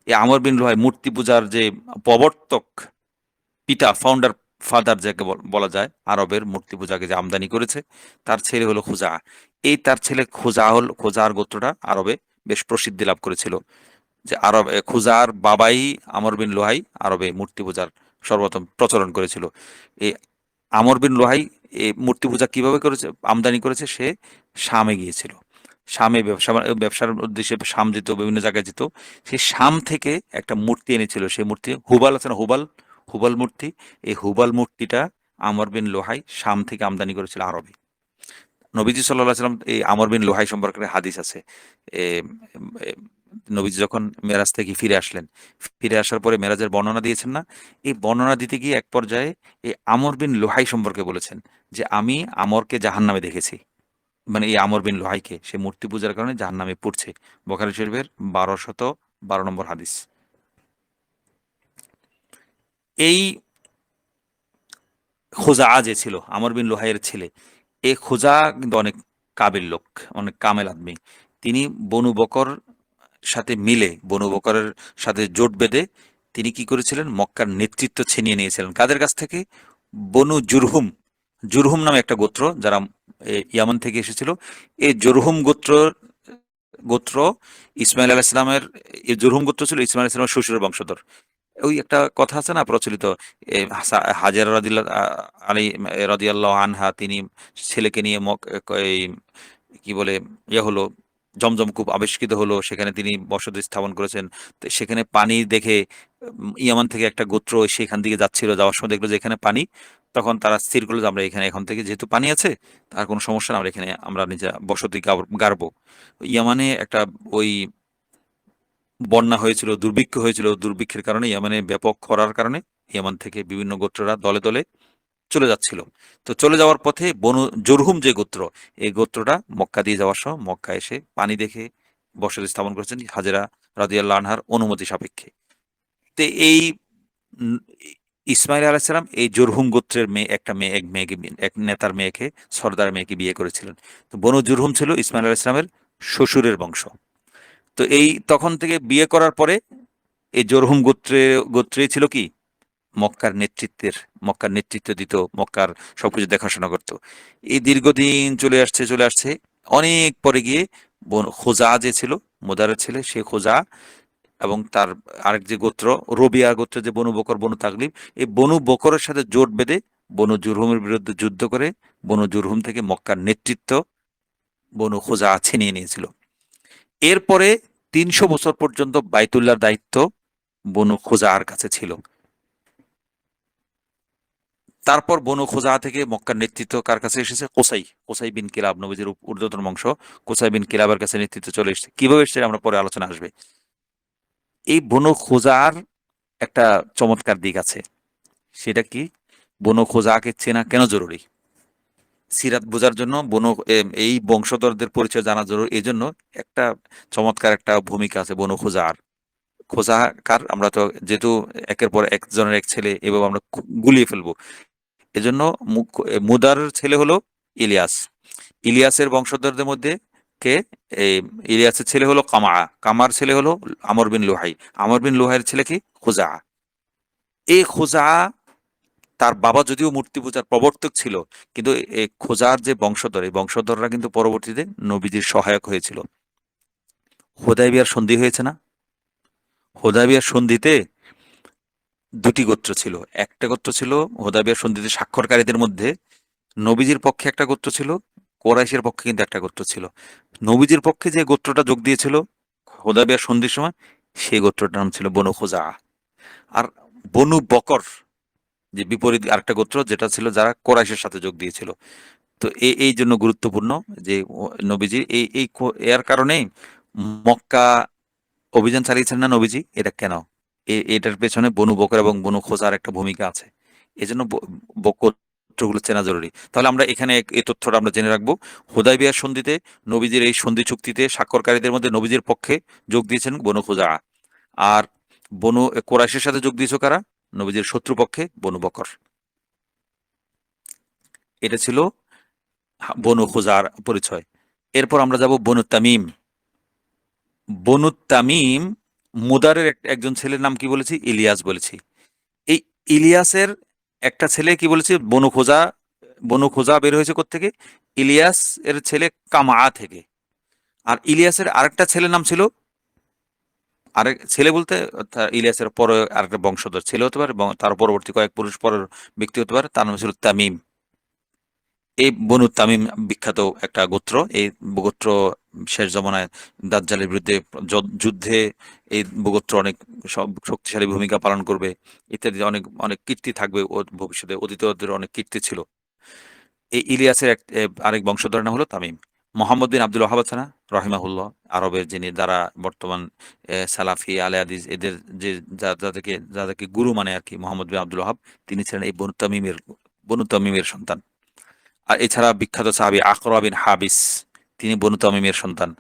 এই আমর বিন লোহাই মূর্তি পূজার যে প্রবর্তক, পিতা, ফাদার যাকে বলা যায়, আরবের মূর্তি পূজাকে যে আমদানি করেছে, তার ছেলে হলো খুজা। এই তার ছেলে খুজার গোত্রটা আরবে বেশ প্রসিদ্ধি লাভ করেছিল। যে আরব খুজার বাবাই আমর বিন লোহাই আরবে মূর্তি পূজার সর্বপ্রথম প্রচলন করেছিল। এই আমর বিন লোহাই এই মূর্তি পূজা কিভাবে করেছে, আমদানি করেছে, সে শামে গিয়েছিল। শামে ব্যবসার উদ্দেশ্যে শাম যেত, বিভিন্ন জায়গায় যেত। সেই শাম থেকে একটা মূর্তি এনেছিল, সেই মূর্তি হুবাল আছে না, হুবাল মূর্তি। এই হুবাল মূর্তিটা আমর বিন লোহাই শাম থেকে আমদানি করেছিল আরবে। নবীজি সাল্লাল্লাহু আলাইহি সাল্লাম, এই আমর বিন লোহাই সম্পর্কে হাদিস আছে। এ, এ, নবীজি যখন মেরাজ থেকে ফিরে আসলেন, ফিরে আসার পরে মেরাজের বর্ণনা দিয়েছেন না, এই বর্ণনা দিতে গিয়ে এক পর্যায়ে এই আমর বিন লোহাই সম্পর্কে বলেছেন যে আমি আমরকে জাহান্নামে দেখেছি। মানে এই আমর বিন লোহাইকে, সে মূর্তি পূজার কারণে জাহান্নামে পড়ছে। বুখারী শরীফের 1212 নম্বর হাদিস। এই খোজা যে ছিল আমর বিন লোহাইয়ের ছেলে, এই খোজা কিন্তু অনেক কাবিল লোক, অনেক কামেল আদমি। তিনি বনু বকর সাথে মিলে, বনু বকরের সাথে জোট বেঁধে তিনি কি করেছিলেন, মক্কার নেতৃত্ব ছিনিয়ে নিয়েছিলেন। কাদের কাছ থেকে? বনু জুরহুম। জুরহুম নামে একটা গোত্র, যারা ইয়ামান থেকে এসেছিল। এই জুরহুম গোত্র ইসমাইল আলাইহিস সালামের, এই জুরহুম গোত্র ছিল ইসমাইল আলাইহিস সালামের শ্বশুরের বংশধর। ওই একটা কথা আছে না প্রচলিত, হাজেরা আলী রাদিয়াল্লাহু আনহা, তিনি ছেলেকে নিয়ে এই কি বলে হলো, জমজম কূপ আবিষ্কৃত হলো, সেখানে তিনি বসতি স্থাপন করেছেন। তো সেখানে পানি দেখে ইয়ামান থেকে একটা গোত্র সেখান দিকে যাচ্ছিল, যাওয়ার সময় দেখলো যে এখানে পানি। তখন তারা স্থির করলো যে আমরা এখানে এখন থেকে যেহেতু পানি আছে, তার কোনো সমস্যা না, আমরা এখানে আমরা নিজে বসতি গাড়বো। ইয়ামানে একটা ওই বন্যা হয়েছিল, দুর্ভিক্ষ হয়েছিল, দুর্ভিক্ষের কারণে ইয়ামানে ব্যাপক খরার কারণে ইয়ামান থেকে বিভিন্ন গোত্ররা দলে দলে চলে যাচ্ছিল। তো চলে যাওয়ার পথে বনু জুরহুম যে গোত্র, এই গোত্রটা মক্কা দিয়ে যাওয়ার সময় মক্কা এসে পানি দেখে বসতি স্থাপন করেছেন হাজেরা রাদিয়াল্লাহু আনহার অনুমতি সাপেক্ষে। তো এই উম, ইসমাইল আলাইহিস সালাম এই জুরহুম গোত্রের এক মেয়েকে এক নেতার মেয়েকে, সর্দার মেয়েকে বিয়ে করেছিলেন। তো বনু জুরহুম ছিল ইসমাইল আলাইহিস সালামের শ্বশুরের বংশ। তো এই তখন থেকে বিয়ে করার পরে এই জুরহুম গোত্রে ছিল কি, মক্কার নেতৃত্ব দিত, মক্কার সবকিছু দেখাশোনা করত। এই দীর্ঘদিন চলে আসছে। অনেক পরে গিয়ে খোজা যে ছিল মুদারের ছেলে, সে খোজা এবং তার আরেক যে গোত্র রবিয়া গোত্র, যে বনু বকর বনু তাগলিব, এই বনু বকরের সাথে জোট বেঁধে বনু জুরহুমের বিরুদ্ধে যুদ্ধ করে বনু জুরহুম থেকে মক্কার নেতৃত্ব বনু খোজা ছিনিয়ে নিয়েছিল। এরপরে ৩০০ বছর পর্যন্ত বাইতুল্লাহর দায়িত্ব বনু খোজার কাছে ছিল। তারপর বনু খোজা থেকে মক্কার নেতৃত্ব কার কাছে এসেছে? কোসাই বিন কিলাব, নবীজির ঊর্ধ্বতন বংশ কোসাই বিন কিলাবের কাছে নেতৃত্ব চলে এসেছে। কিভাবে এসেছে আমরা পরে আলোচনা আসবে। এই বনু খোজার একটা চমৎকার দিক আছে, সেটা কি? বনু খোজাকে চেনা কেন জরুরি? সিরাত বোঝার জন্য এই বংশধরদের পরিচয় জানা জরুরি। এই জন্য একটা চমৎকার একটা ভূমিকা আছে বনু খোজার। খোজা কার, আমরা তো যেহেতু একের পর একজনের এক ছেলে, এভাবে আমরা গুলিয়ে ফেলবো। এজন্য মুদারের ছেলে হলো ইলিয়াস। ইলিয়াসের বংশধরদের মধ্যে কে? এই ইলিয়াসের ছেলে হলো কামার ছেলে হলো আমর বিন লুহাই। আমর বিন লুহাইয়ের ছেলে কি? খুজা। এই খুজা, তার বাবা যদিও মূর্তি পূজার প্রবর্তক ছিল, কিন্তু এই খোজার যে বংশধর, এই বংশধররা কিন্তু পরবর্তীতে নবীজির সহায়ক হয়েছিল। হুদায়বিয়ার সন্ধি হয়েছে না? হুদায়বিয়ার সন্ধিতে দুটি গোত্র ছিল। একটা গোত্র ছিল হুদায়বিয়ার সন্ধিতে স্বাক্ষরকারীদের মধ্যে নবীজির পক্ষে একটা গোত্র ছিল, কোরাইশের পক্ষে কিন্তু একটা গোত্র ছিল। নবীজির পক্ষে যে গোত্রটা যোগ দিয়েছিল হুদায়বিয়ার সন্ধির সময়, সেই গোত্রটার নাম ছিল বনু খুজা। আর বনু বকর যে বিপরীত আরেকটা গোত্র, যেটা ছিল যারা কোরাইশের সাথে যোগ দিয়েছিল। তো এই জন্য গুরুত্বপূর্ণ যে নবীজি এর কারণে মক্কা অভিযান চালিয়েছেন না নবীজি, এটা কেন? এটার পেছনে বনু বকর এবং বনু খোজার একটা ভূমিকা আছে। এজন্য গোত্রগুলো চেনা জরুরি। তাহলে আমরা এখানে এই তথ্যটা আমরা জেনে রাখবো। হুদায়বিয়ার সন্ধিতে, নবীজির এই সন্ধি চুক্তিতে স্বাক্ষরকারীদের মধ্যে নবীজির পক্ষে যোগ দিয়েছেন বনু খোজা। আর বনু কোরাইশের সাথে যোগ দিয়েছে কারা? নবীজির শত্রুপক্ষে বনু বকর। এটা ছিল বনু খোজার পরিচয়। এরপর আমরা যাব বনু তামিম। বনু তামিম মুদারের একজন ছেলের নাম কি বলেছি? ইলিয়াস বলেছি। এই ইলিয়াসের একটা ছেলে কি বলেছি? বনু খোজা। বনু খোজা বের হয়েছে কোত্থেকে? ইলিয়াস এর ছেলে কামা থেকে। আর ইলিয়াসের আরেকটা ছেলের নাম ছিল, আরেক ছেলে বলতে ইলিয়াসের পরে আরেকটা বংশধর ছেলে হতে পারে, এবং তার পরবর্তী কয়েক পুরুষ পরের ব্যক্তি হতে পারে, তার নাম ছিল তামিম। এই বনু তামিম বিখ্যাত একটা গোত্র। এই গোত্র শেষ জমানায় দাজ্জালের বিরুদ্ধে যুদ্ধে এই গোত্র অনেক শক্তিশালী ভূমিকা পালন করবে, ইত্যাদি অনেক অনেক কীর্তি থাকবে ভবিষ্যতে। অতীতে ওদের অনেক কীর্তি ছিল। এই ইলিয়াসের আরেক বংশধরের নাম হলো তামিম। মোহাম্মদ বিন আব্দুল ওয়াহাব আছে না, রহিমাহুল্লাহ, আরবের, যিনি দ্বারা বর্তমান সালাফি আলে হাদিস এদের যে যাদেরকে গুরু মানে আর কি, মোহাম্মদ বিন আব্দুল ওয়াহাব, তিনি ছিলেন এই বনু তামিমের সন্তান। আর এছাড়া বিখ্যাত সাহাবী আকরা বিন হাবিস, তিনি বনু তামিমের সন্তান।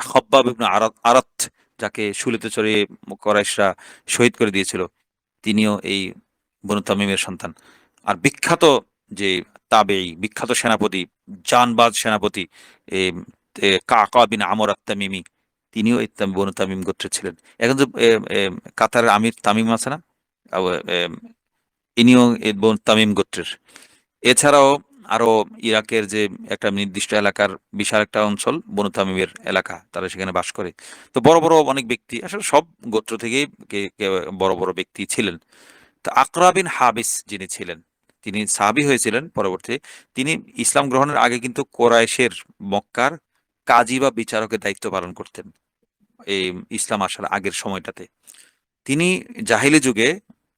খব্বাব ইবনে আরাত, যাকে শুলিতে চড়িয়ে কুরাইশরা শহীদ করে দিয়েছিল, তিনিও এই বনু তামিমের সন্তান। আর বিখ্যাত যে বিখ্যাত সেনাপতি, জানবাজ সেনাপতি এ, কাকা বিন আমর আত-তামিমি, তিনিও এই বনু তামিম গোত্রের ছিলেন। এখন যে কাতারের আমির তামিম আছে না, ইনিও এই বনু তামিম গোত্রের। এছাড়াও আরো ইরাকের যে একটা নির্দিষ্ট এলাকার বিশাল একটা অঞ্চল বনু তামিমের এলাকা, তারা সেখানে বাস করে। তো বড় বড় অনেক ব্যক্তি, আসলে সব গোত্র থেকেই বড় বড় ব্যক্তি ছিলেন। তো আকরা বিন হাবিস যিনি ছিলেন, তিনি সাহাবী হয়েছিলেন পরবর্তী। তিনি ইসলাম গ্রহণের আগে কিন্তু কোরাইশের, মক্কার কাজী বা বিচারকের দায়িত্ব পালন করতেন এই ইসলাম আসার আগের সময়টাতে। তিনি জাহিলি যুগে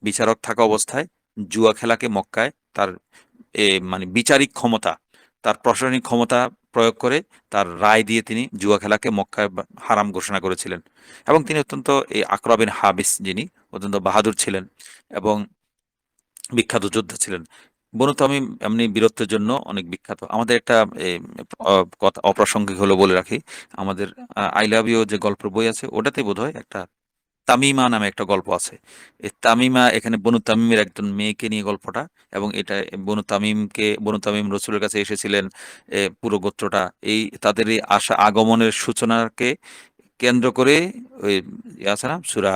বিচারক থাকা অবস্থায় জুয়া খেলাকে মক্কায় তার মানে বিচারিক ক্ষমতা, তার প্রশাসনিক ক্ষমতা প্রয়োগ করে তার রায় দিয়ে তিনি জুয়া খেলাকে মক্কায় হারাম ঘোষণা করেছিলেন। এবং তিনি অত্যন্ত এই আকরা বিন হাবিস যিনি অত্যন্ত বাহাদুর ছিলেন এবং বিখ্যাত যোদ্ধা ছিলেন। বনু তামিম এমনি বীরত্বের জন্য অনেক বিখ্যাত। আমাদের একটা এ, কথা অপ্রাসঙ্গিক হলো বলে রাখি, আমাদের আই লাভ ইউ যে গল্পের বই আছে ওটাতে বোধহয় একটা তামিমা নামে একটা গল্প আছে। এই তামিমা এখানে বনু তামিমের একজন মেয়েকে নিয়ে গল্পটা। এবং এটা বনু তামিম রসুলের কাছে এসেছিলেন পুরো গোত্রটা, এই তাদের এই আসা আগমনের সূচনাকে কেন্দ্র করে ওই আছে না সূরা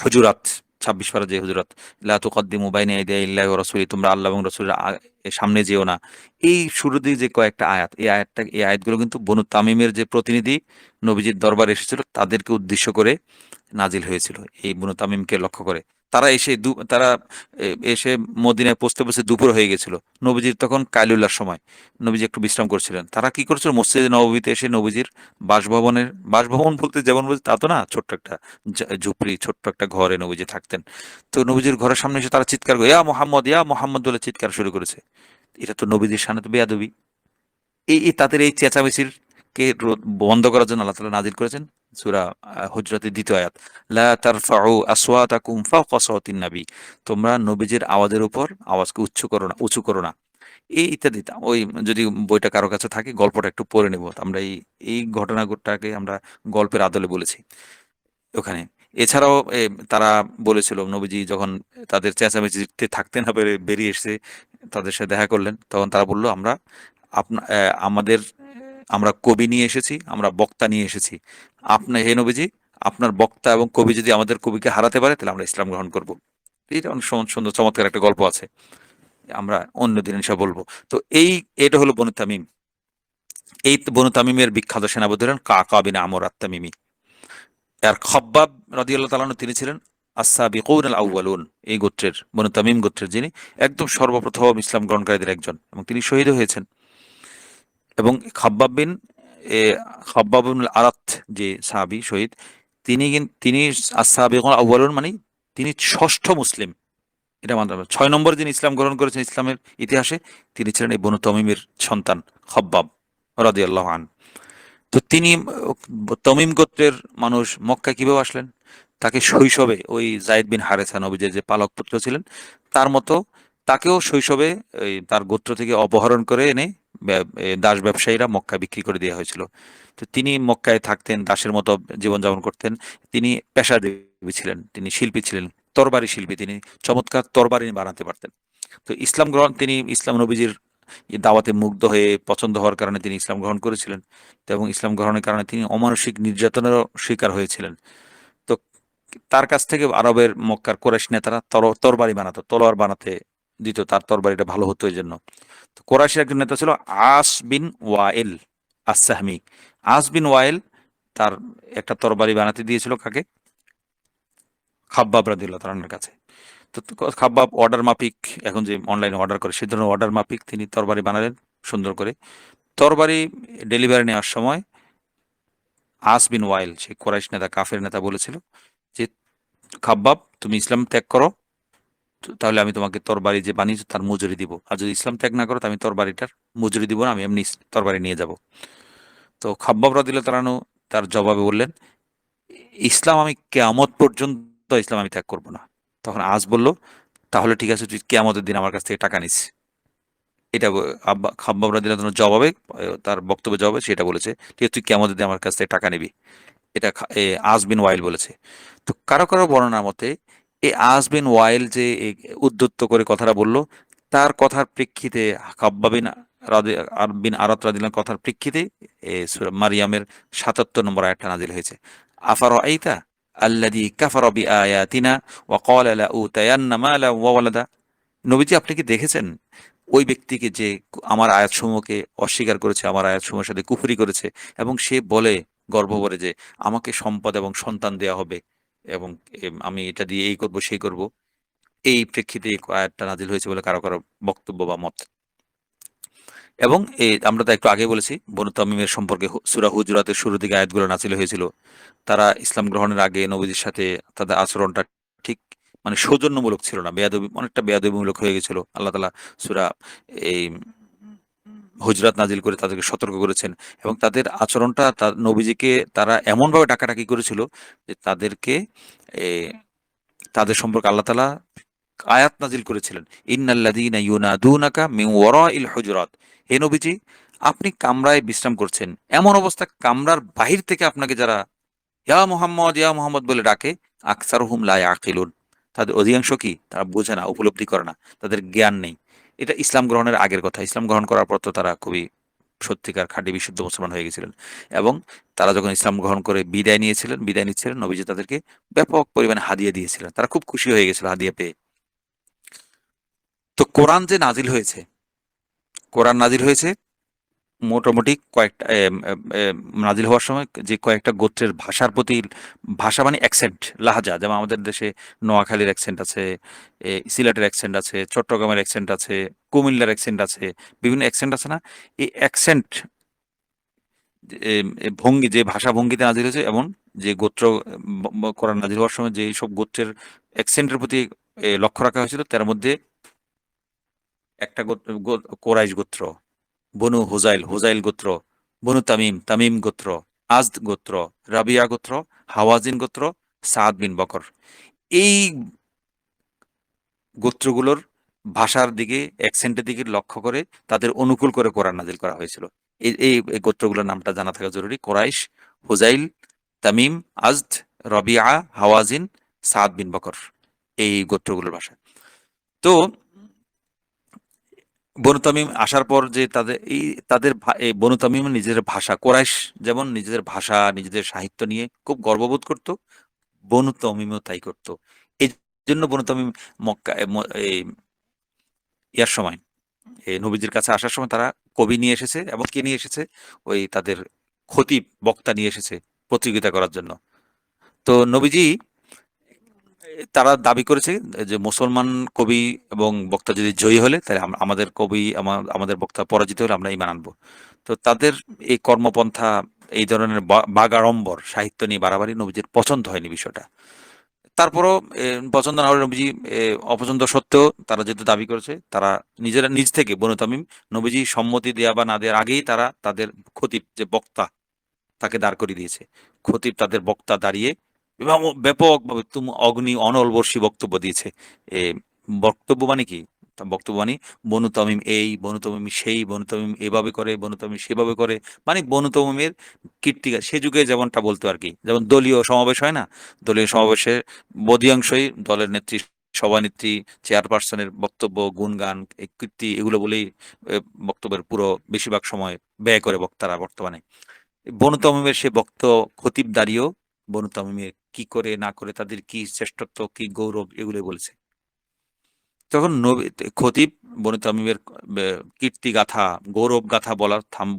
হুজুরাত, 26 পারা যে হুজুরাত, লা তুকদ্দিমু বাইনা ইয়াদাইল্লাহি ওয়া রাসূলি, তোমরা আল্লাহ এবং রাসূলের সামনে যেও না। এই শুরুতেই যে কয়েকটা আয়াত, এই আয়াতগুলো কিন্তু বনু তামিমের যে প্রতিনিধি নবীজির দরবারে এসেছিল তাদেরকে উদ্দেশ্য করে নাজিল হয়েছিল, এই বনু তামিমকে লক্ষ্য করে। তারা এসে তারা এসে মদিনায় পৌঁছতে পৌঁছতে দুপুর হয়ে গেছিল। নবীজির তখন কাইলুল্লাহর সময়, নবীজি একটু বিশ্রাম করছিলেন। তারা কি করছিল, মসজিদে নববীতে এসে নবীজির বাসভবন বলতে যেমন বলছে তা তো না, ছোট্ট একটা ঝুপড়ি, ছোট্ট একটা ঘরে নবীজি থাকতেন। তো নবীজির ঘরের সামনে এসে তারা চিৎকার করে, ইয়া মোহাম্মদ বলে চিৎকার শুরু করেছে। এটা তো নবীজির সামনে তো বেয়াদবি। তাদের এই চেঁচামেচির কে বন্ধ করার জন্য আল্লাহ তাআলা নাজিল করেছেন সূরা হুজরাতের ২য় আয়াত, লা তারফাউ আসওয়াতাকুম ফাওকা সাওতিন নবী, তোমরা নবীজির আওয়াজের উপর আওয়াজকে উঁচু করো না। এই ইত্যাদি। ওই যদি বইটা কারো কাছে থাকে গল্পটা একটু পড়ে নেব আমরা। এই এই ঘটনাটাকে আমরা গল্পের আদলে বলেছি ওখানে। এছাড়াও তারা বলেছিল নবীজি যখন তাদের চেঁচামেচিতে থাকতে না পেরে বেরিয়ে এসে তাদের সাথে দেখা করলেন, তখন তারা বলল, আমাদের আমরা কবি নিয়ে এসেছি, আমরা বক্তা নিয়ে এসেছি। হে নবীজি, আপনার বক্তা এবং কবি যদি আমাদের কবিকে হারাতে পারে তাহলে আমরা ইসলাম গ্রহণ করব। এটা অনেক সুন্দর চমৎকার একটা গল্প আছে, আমরা অন্য দিন এসে বলবো। তো এটা হলো বনু তামিম। এই বনু তামিমের বিখ্যাত সেনাপতি হলেন কাকা বিন আমর আত-তামিমি। আর খব্বাব রাদিয়াল্লাহু তাআলা আনহু তিনি ছিলেন আস-সাবিকুন আল আউয়ালুন, এই গোত্রের, বনু তামিম গোত্রের যিনি একদম সর্বপ্রথম ইসলাম গ্রহণকারীদের একজন, এবং তিনি শহীদ হয়েছেন। এবং এ, খাব্বাব ইবনুল আরাত যে সাহাবী শহীদ, তিনি আস-সাবিকুন আল আউয়ালুন মানে তিনি ষষ্ঠ মুসলিম, এটা মানতে হবে। 6 নম্বর যিনি ইসলাম গ্রহণ করেছেন ইসলামের ইতিহাসে, তিনি ছিলেন এই বনু তামিমের সন্তান খব্বাব রাদিয়াল্লাহু আনহু। তো তিনি তমিম গোত্রের মানুষ মক্কায় কিভাবে আসলেন? তাকে শৈশবে ওই যায়েদ বিন হারেসা নবীজের যে পালক পুত্র ছিলেন তার মতো তাকেও শৈশবে তার গোত্র থেকে অপহরণ করে এনে দাস ব্যবসায়ীরা মক্কায় বিক্রি করে দেওয়া হয়েছিল। তো তিনি মক্কায় থাকতেন, দাসের মতো জীবনযাপন করতেন। তিনি পেশাজীবী ছিলেন, তিনি শিল্পী ছিলেন, তরবারি শিল্পী। তিনি চমৎকার তরবারি বানাতে পারতেন। তো তিনি ইসলাম নবীজির দাওয়াতে মুগ্ধ হয়ে পছন্দ হওয়ার কারণে তিনি ইসলাম গ্রহণ করেছিলেন। তো এবং ইসলাম গ্রহণের কারণে তিনি অমানসিক নির্যাতনেরও শিকার হয়েছিলেন। তো তার কাছ থেকে আরবের মক্কার কোরাইশ নেতারা তরবারি বানাতো, তলোয়ার বানাতে দিত, তার তরবারিটা ভালো হতো এই জন্য। তো কোরাইশের একজন নেতা ছিল আস বিন ওয়াইল আস-সাহমি। আস বিন ওয়াইল তার একটা তরবারি বানাতে দিয়েছিল কাকে? খাব্বাব রাদিয়াল্লাহু তাআলার কাছে। তো খাব্বাব অর্ডার মাফিক, এখন যে অনলাইনে অর্ডার করে সে ধরনের অর্ডার মাফিক তিনি তরবারি বানালেন সুন্দর করে। তরবারি ডেলিভারি নেওয়ার সময় আস বিন ওয়াইল, সেই কোরাইশ নেতা, কাফের নেতা বলেছিল যে, খাব্বাব তুমি ইসলাম ত্যাগ করো, তাহলে আমি তোমাকে তরবারি যে বানিয়েছো তার মজুরি দিব। আর যদি ইসলাম ত্যাগ না করো তো আমি তরবারিটার মজুরি দিব না, আমি এমনি তরবারি নিয়ে যাব। তো খাব্বাব রাদিয়াল্লাহু তাআলা আনহু তার জবাবে বললেন, ইসলাম আমি কিয়ামত পর্যন্ত ইসলাম আমি ত্যাগ করব না। তখন আজ বলল, তাহলে ঠিক আছে, তুই কিয়ামতের দিন আমার কাছ থেকে টাকা নিস। এটা খাব্বাব রাদিয়াল্লাহু তাআলার জবাবে, তার বক্তব্যের জবাবে সেটা বলেছে, ঠিক আছে তুই কিয়ামতের দিন আমার কাছ থেকে টাকা নিবি। এটা আজ বিন ওয়াইল বলেছে। তো কারো কারো বর্ণনার মতে এই আজ বিন ওয়াইল যে উদ্ধত্ত করে কথাটা বলল, তার কথার প্রেক্ষিতে খাব্বাব বিন আরাত রাদিয়াল্লাহু কথার প্রেক্ষিতে সূরা মারিয়ামের ৭৭ নম্বর আয়াতটা নাজিল হয়েছে। আফারাআইতা আল্লাযী কাফারা বিআয়াতিনা ওয়া ক্বালা লা উতায়ান্না মালা ওয়া ওয়ালাদা। নবীজি আপনি কি দেখেছেন ওই ব্যক্তিকে যে আমার আয়াতসমূহকে অস্বীকার করেছে, আমার আয়াতসমূহের সাথে কুফরি করেছে, এবং সে বলে গর্ব করে যে আমাকে সম্পদ এবং সন্তান দেয়া হবে, এবং আমি এটা দিয়ে এই করব সেই করব। এই প্রেক্ষিতে এই আয়াতটা নাজিল হয়েছে বলে কারো কারো বক্তব্য বা মত। এবং আমরা তো একটু আগে বলেছি বনু তামিমের সম্পর্কে সূরা হুজুরাতের শুরুর দিকে আয়াতগুলো নাজিল হয়েছিল। তারা ইসলাম গ্রহণের আগে নবীজির সাথে তাদের আচরণটা ঠিক মানে সৌজন্যমূলক ছিল না, বেয়াদবি, অনেকটা বেয়াদবিমূলক হয়ে গেছিল। আল্লাহ তাআলা সূরা এই হুজরাত নাজিল করে তাদেরকে সতর্ক করেছেন, এবং তাদের আচরণটা নবীজিকে তারা এমনভাবে ডাকাডাকি করেছিল যে তাদেরকে এ, তাদের সম্পর্কে আল্লাহ তাআলা আয়াত নাজিল করেছিলেন, ইন্নাল্লাযীনা ইউনাদুনাকা মিন ওয়ারাইল হুজুরাত। হে নবীজি, আপনি কামরায় বিশ্রাম করছেন, এমন অবস্থা কামরার বাহির থেকে আপনাকে যারা ইয়া মুহাম্মদ ইয়া মুহাম্মদ বলে ডাকে, আকসারুহুম লা ইয়াকিলুন, তাদের অধিকাংশ কি তারা বোঝে না, উপলব্ধি করে না, তাদের জ্ঞান নেই। এটা ইসলাম গ্রহণের আগের কথা। ইসলাম গ্রহণ করার পর তো তারা খুবই সত্যিকার খাঁটি বিশুদ্ধ মুসলমান হয়ে গেছিলেন, এবং তারা যখন ইসলাম গ্রহণ করে বিদায় নিচ্ছিলেন, নবীজি তাদেরকে ব্যাপক পরিমাণে হাদিয়া দিয়েছিলেন। তারা খুব খুশি হয়ে গেছিল হাদিয়া পেয়ে। তো কোরআন যে নাজিল হয়েছে, কোরআন নাজিল হয়েছে মোটামুটি কয়েকটা নাজিল হওয়ার সময় যে কয়েকটা গোত্রের ভাষার প্রতি, ভাষা মানে অ্যাকসেন্ট, লাহাজা, যেমন আমাদের দেশে নোয়াখালীর অ্যাকসেন্ট আছে, সিলেটের অ্যাকসেন্ট আছে, চট্টগ্রামের অ্যাকসেন্ট আছে, কুমিল্লার অ্যাকসেন্ট আছে, বিভিন্ন অ্যাকসেন্ট আছে না? এই অ্যাকসেন্ট ভঙ্গি, যে ভাষা ভঙ্গিতে নাজিল হয়েছে, এমন যে গোত্র কোরআন নাজিল হওয়ার সময় যে সব গোত্রের অ্যাকসেন্টের প্রতি লক্ষ্য রাখা হয়েছিল, তার মধ্যে একটা কোরাইশ গোত্র, বনু হুজাইল, হুজাইল গোত্র, বনু তামিম, তামিম গোত্র, আজদ গোত্র, রাবিয়া গোত্র, হাওয়াজিন গোত্র, সাদ বিন বকর। এই গোত্রগুলোর ভাষার দিকে, অ্যাকসেন্টের দিকে লক্ষ্য করে তাদের অনুকূল করে কোরআন নাজিল করা হয়েছিল। এই গোত্রগুলোর নামটা জানা থাকা জরুরি: কোরাইশ, হুজাইল, তামিম, আজদ, রবিআ, হাওয়াজিন, সাদ বিন বকর। এই গোত্রগুলোর ভাষা। তো বনু তামিম আসার পর যে এই বনু তামিম নিজেদের ভাষা, কোরাইশ যেমন নিজেদের ভাষা, নিজেদের সাহিত্য নিয়ে খুব গর্ববোধ করত, বনু তামিমও তাই করত। এই জন্য বনু তামিম মক্কা এই ইয়ার সময়, এই নবীজির কাছে আসার সময় তারা কবি নিয়ে এসেছে, এবং কে নিয়ে এসেছে? ওই তাদের খতিব, বক্তা নিয়ে এসেছে প্রতিযোগিতা করার জন্য। তো নবীজি, তারা দাবি করেছে যে মুসলমান কবি এবং বক্তা যদি জয়ী হলে, তাহলে আমাদের কবি, আমাদের বক্তা পরাজিত হলে আমরা ঈমান আনবো। তো তাদের এই কর্মপন্থা, এই ধরনের বাগাড়ম্বর সাহিত্য নিয়ে বাড়াবাড়ি নবীজির পছন্দ হয়নি বিষয়টা। তারপরও পছন্দ না হলে নবীজি অপছন্দ সত্ত্বেও তারা যেহেতু দাবি করেছে, তারা নিজেরা নিজ থেকে বনু তামিম নবীজি সম্মতি দেয়া বা না দেওয়ার আগেই তারা তাদের খতিব, যে বক্তা, তাকে দাঁড় করিয়ে দিয়েছে। খতিব তাদের বক্তা দাঁড়িয়ে ব্যাপকভাবে অগ্নি অনল বর্ষী বক্তব্য দিয়েছে। এ বক্তব্য মানে কি? বক্তব্য মানে বনু তামিম এই, বনু তামিম সেই, বনু তামিম এভাবে করে, বনু তামিম সেভাবে করে, মানে বনু তামিমের কীর্তিকা সে যুগে যেমনটা বলতো আর কি। যেমন দলীয় সমাবেশ হয় না, দলীয় সমাবেশে অধিকাংশই দলের নেত্রী, সভানেত্রী, চেয়ারপারসনের বক্তব্য, গুণগান, এই কীর্তি, এগুলো বলেই বক্তব্যের পুরো বেশিরভাগ সময় ব্যয় করে বক্তারা বর্তমানে। বনু তামিমের সে খতিব দাঁড়িয়েও বনু তামিমের কি করে না করে, তাদের কি শ্রেষ্ঠত্ব, কি গৌরব, এগুলো বলেছে। তখন খতিব বনু তামিমের কীর্তি গাথা, গৌরব গাথা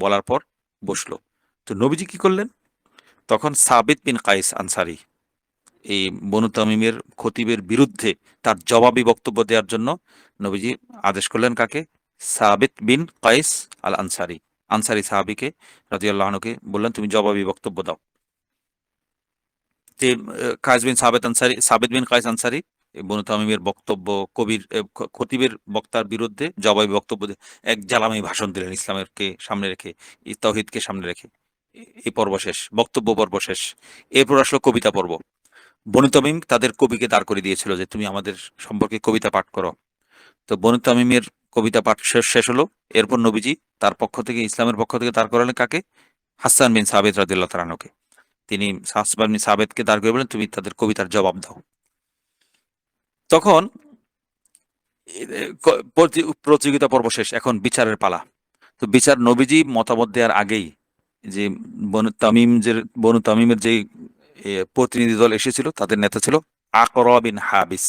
বলার পর বসলো। তো নবীজি কি করলেন? তখন সাবিত বিন কাইস আনসারী, এই বনু তামিমের খতিবের বিরুদ্ধে তার জবাবি বক্তব্য দেওয়ার জন্য নবীজি আদেশ করলেন কাকে? সাবিত বিন কাইস আল আনসারী, আনসারী সাহাবিকে রাদিয়াল্লাহু আনহুকে বললেন, তুমি জবাবি বক্তব্য দাও। যে সাবিত বিন কাইস আনসারী বনু তামিমের বক্তব্য, কবির খতিবের বক্তার বিরুদ্ধে জবাবি বক্তব্য এক জ্বালাময়ী ভাষণ দিলেন, ইসলামেরকে সামনে রেখে, তাওহীদকে সামনে রেখে। এই পর্ব শেষ, বক্তব্য পর্ব শেষ। এরপর আসলো কবিতা পর্ব। বনু তামিম তাদের কবিকে দাঁড় করে দিয়েছিল যে তুমি আমাদের সম্পর্কে কবিতা পাঠ করো। তো বনু তামিমের কবিতা পাঠ শেষ হলো। এরপর নবীজি তার পক্ষ থেকে, ইসলামের পক্ষ থেকে দাঁড় করালেন কাকে? হাসান বিন সাবিত রাদিয়াল্লাহু তাআলা আনহুকে। তিনি হাসান বিন সাবিতকে দাঁড় করে বলেন, তুমি তাদের কবিতার জবাব দাও। তখন প্রতিযোগিতা পর্ব শেষ, এখন বিচারের পালা। তো বিচার, নবীজি মতামত দেওয়ার আগেই যে বনু তামিমের যে প্রতিনিধি দল এসেছিল, তাদের নেতা ছিল আকরা বিন হাবিস।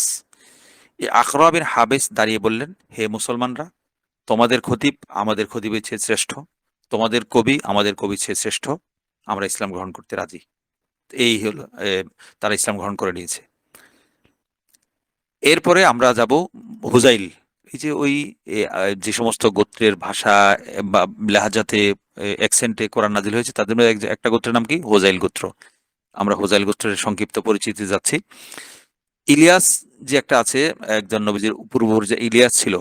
এই আকরা বিন হাবিস দাঁড়িয়ে বললেন, হে মুসলমানরা, তোমাদের খতিব আমাদের খতিবের চেয়ে শ্রেষ্ঠ, তোমাদের কবি আমাদের কবির চেয়ে শ্রেষ্ঠ, আমরা ইসলাম গ্রহণ করতে রাজি। এই হলো তারা ইসলাম গ্রহণ করে নিয়েছে। এরপরে আমরা যাব হুজাইল। এই যে ওই যে সমস্ত গোত্রের ভাষা বা লাহাজাতে অ্যাকসেন্টে কোরআন নাজিল হয়েছে তাদের মধ্যে একটা গোত্রের নাম কি? হোজাইল গোত্র। আমরা হোজাইল গোত্রের সংক্ষিপ্ত পরিচিতি যাচ্ছি। ইলিয়াস যে একটা আছে, একজন নবীজির পূর্বপুরুষ যে ইলিয়াস ছিল,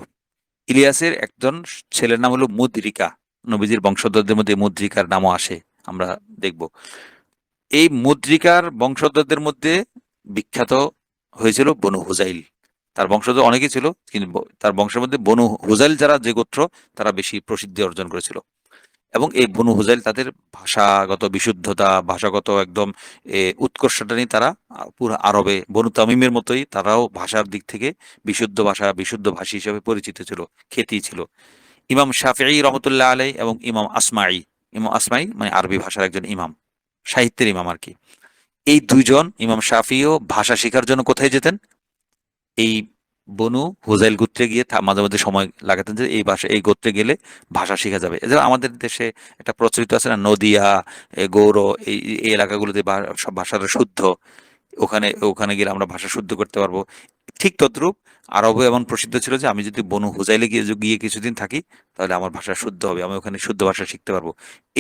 ইলিয়াসের একজন ছেলের নাম হলো মুদ্রিকা। নবীজির বংশধরদের মধ্যে মুদ্রিকার নামও আসে, আমরা দেখব। এই মুদ্রিকার বংশধরদের মধ্যে বিখ্যাত হয়েছিল বনু হুজাইল। তার বংশধর অনেকেই ছিল, কিন্তু তার বংশের মধ্যে বনু হুজাইল যারা যে গোত্র, তারা বেশি প্রসিদ্ধি অর্জন করেছিল। এবং এই বনু হুজাইল তাদের ভাষাগত বিশুদ্ধতা, ভাষাগত একদম উৎকর্ষটা নিয়ে তারা পুরো আরবে বনু তামিমের মতোই তারাও ভাষার দিক থেকে বিশুদ্ধ ভাষা, বিশুদ্ধ ভাষী হিসেবে পরিচিত ছিল, খ্যাতি ছিল। ইমাম শাফিঈ রহমতুল্লাহ আলাই এবং ইমাম আসমাঈ, ইমাম আসমাঈ মানে আরবি ভাষার একজন ইমাম, সাহিত্যের ইমাম আর কি। এই দুইজন, ইমাম শাফিও ভাষা শেখার জন্য কোথায় যেতেন? এই বনু হুজাইল গোত্রে গিয়ে মাঝে মাঝে সময় লাগাতেন, যে এই ভাষা, এই গোত্রে গেলে ভাষা শেখা যাবে। এই যে আমাদের দেশে একটা প্রচলিত আছে না, নদিয়া, গৌড়, এই এই এলাকাগুলোতে সব ভাষাটা শুদ্ধ, ওখানে ওখানে গেলে আমরা ভাষা শুদ্ধ করতে পারবো। ঠিক তদ্রূপ আরবে এমন প্রসিদ্ধ ছিল যে আমি যদি বনু হুজাইলে গিয়ে গিয়ে কিছুদিন থাকি, তাহলে আমার ভাষা শুদ্ধ হবে, আমি ওখানে শুদ্ধ ভাষা শিখতে পারবো।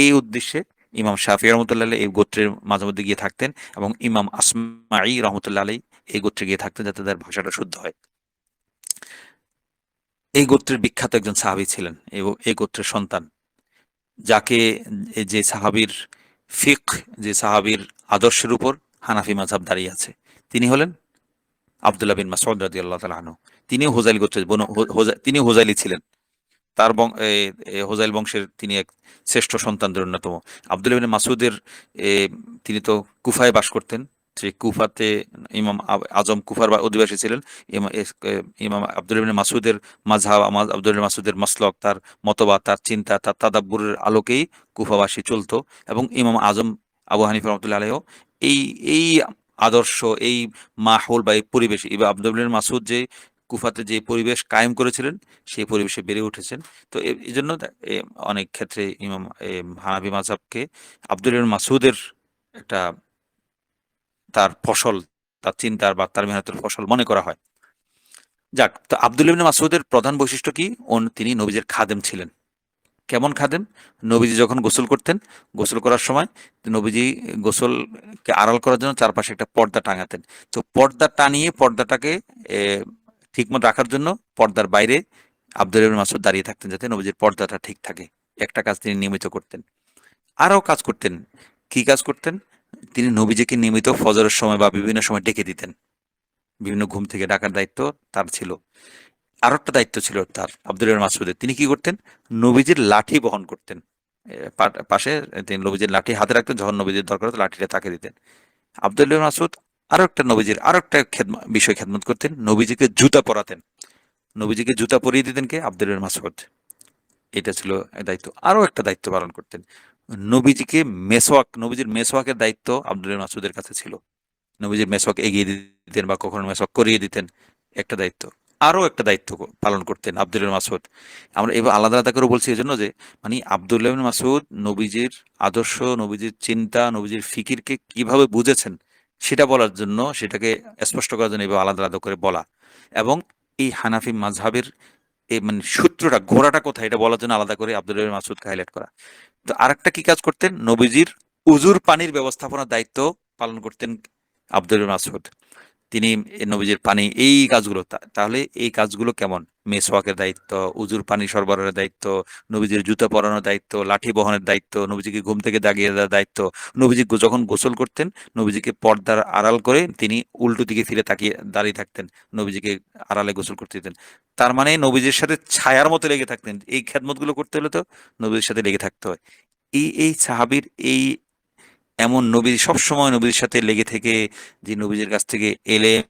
এই উদ্দেশ্যে ইমাম শাফি রহমতুল্লাহ আলাইহি এই গোত্রের মাঝে মধ্যে গিয়ে থাকতেন, এবং ইমাম আসমাঈ রহমতুল্লাহ আলাইহি এই গোত্রে গিয়ে থাকতেন, যাতে তাদের ভাষাটা শুদ্ধ হয়। এই গোত্রের বিখ্যাত একজন সাহাবী ছিলেন, এবং এই গোত্রের সন্তান, যাকে যে সাহাবীর যে সাহাবীর আদর্শের উপর হানাফি মাযহাব দাঁড়িয়ে আছে, তিনি হলেন আব্দুল্লাহ বিন মাসউদ রাদিয়াল্লাহু তাআলা আনহু। তিনিও হুজাইল গোত্রের তিনি হুজাইলি ছিলেন। তার হোজাইল বংশের তিনি এক শ্রেষ্ঠ সন্তানদের অন্যতম। আব্দুল্লাহ ইবনে মাসউদের এ, তিনি তো কুফায় বাস করতেন। সেই কুফাতে ইমাম আজম কুফার অধিবাসী ছিলেন। ইমাম আব্দুল্লাহ ইবনে মাসউদের মাযহাব, আব্দুল্লাহ ইবনে মাসউদের মাসলক, তার মতবাদ, তার চিন্তা, তার তাদাব্বুরের আলোকেই কুফাবাসী চলতো। এবং ইমাম আজম আবু হানিফা রহমতুল্লাহ আলাইহিও এই এই আদর্শ, এই মাহৌল বা এই পরিবেশ, এবার আব্দুল্লাহ ইবনে মাসউদ যে কুফাতে যে পরিবেশ কায়েম করেছিলেন, সেই পরিবেশে বেড়ে উঠেছেন। তো এই জন্য অনেক ক্ষেত্রে ইমাম হানাফি মাযহাবকে আব্দুল্লাহ ইবনে মাসউদের একটা, তার ফসল, তার চিন্তার বা তার মেহনতের ফসল মনে করা হয়। যাক, তো আব্দুল্লাহ ইবনে মাসউদের প্রধান বৈশিষ্ট্য কি? তিনি নবীজির খাদেম ছিলেন। কেমন খাদেম? নবীজি যখন গোসল করতেন, গোসল করার সময় নবীজি গোসলকে আড়াল করার জন্য চারপাশে একটা পর্দা টাঙাতেন। তো পর্দা টানিয়ে পর্দাটাকে ঠিকমতো রাখার জন্য পর্দার বাইরে আব্দুল্লাহ ইবনে মাসউদ দাঁড়িয়ে থাকতেন, যাতে নবীজির পর্দাটা ঠিক থাকে। একটা কাজ তিনি নিয়মিত করতেন। আরও কাজ করতেন। কি কাজ করতেন? তিনি নবীজিকে নিয়মিত ফজরের সময় বা বিভিন্ন সময় ডেকে দিতেন। বিভিন্ন ঘুম থেকে ডাকার দায়িত্ব তার ছিল। আরো একটা দায়িত্ব ছিল তার, আব্দুল্লাহ ইবনে মাসউদের। তিনি কি করতেন? নবীজির লাঠি বহন করতেন। পাশে তিনি নবীজির লাঠি হাতে রাখতেন, যখন নবীজির দরকার হতো লাঠিটা তাকে দিতেন। আব্দুল্লাহ ইবনে মাসউদ আরো একটা নবীজির আরো একটা বিষয় খেদমত করতেন, নবীজিকে জুতা পরাতেন। নবীজিকে জুতা পরিয়ে দিতেন কে? আব্দুল্লাহ ইবনে মাসউদ। এটা ছিল দায়িত্ব। আরো একটা দায়িত্ব পালন করতেন, নবীজিকে নবীজির মেসওয়াকের দায়িত্ব আব্দুল্লাহ ইবনে মাসউদের কাছে ছিল। নবীজির মেসওয়াক এগিয়ে দিতেন বা কখনো মেসওয়াক করিয়ে দিতেন, একটা দায়িত্ব। আরো একটা দায়িত্ব পালন করতেন আব্দুল্লাহ ইবনে মাসউদ। আমরা এবার আলাদা আলাদা করে বলছি এজন্য যে, মানে আব্দুল্লাহ ইবনে মাসউদ নবীজির আদর্শ, নবীজির চিন্তা, নবীজির ফিকিরকে কিভাবে বুঝেছেন সেটা বলার জন্য, সেটাকে স্পষ্ট করার জন্য এভাবে আলাদা আলাদা করে বলা। এবং এই হানাফি মাযহাবের এই মানে সূত্রটা, ঘোড়াটা কোথায়, এটা বলার জন্য আলাদা করে আব্দুল্লাহ ইবনে মাসউদকে হাইলাইট করা। তো আরেকটা কি কাজ করতেন? নবীজির উজুর পানির ব্যবস্থাপনার দায়িত্ব পালন করতেন আব্দুল্লাহ ইবনে মাসউদ। তিনি নবীজির পানি, এই কাজগুলো, তাহলে এই কাজগুলো কেমন? মেসওয়াকের দায়িত্ব, উজুর পানি সরবরাহের দায়িত্ব, নবীজির জুতা পরানোর দায়িত্ব, লাঠি বহনের দায়িত্ব, নবীজিকে ঘুম থেকে জাগিয়ে দেওয়ার দায়িত্ব। নবীজি যখন গোসল করতেন, নবীজিকে পর্দার আড়াল করে তিনি উল্টো দিকে ফিরে তাকিয়ে দাঁড়িয়ে থাকতেন, নবীজিকে আড়ালে গোসল করতে দিতেন। তার মানে নবীজির সাথে ছায়ার মতো লেগে থাকতেন। এই খেদমতগুলো করতে হলে তো নবীজির সাথে লেগে থাকতে হয়। এই সাহাবীর এই এমন নবী, সবসময় নবীর সাথে লেগে থেকে যে নবীজির কাছ থেকে এলেম,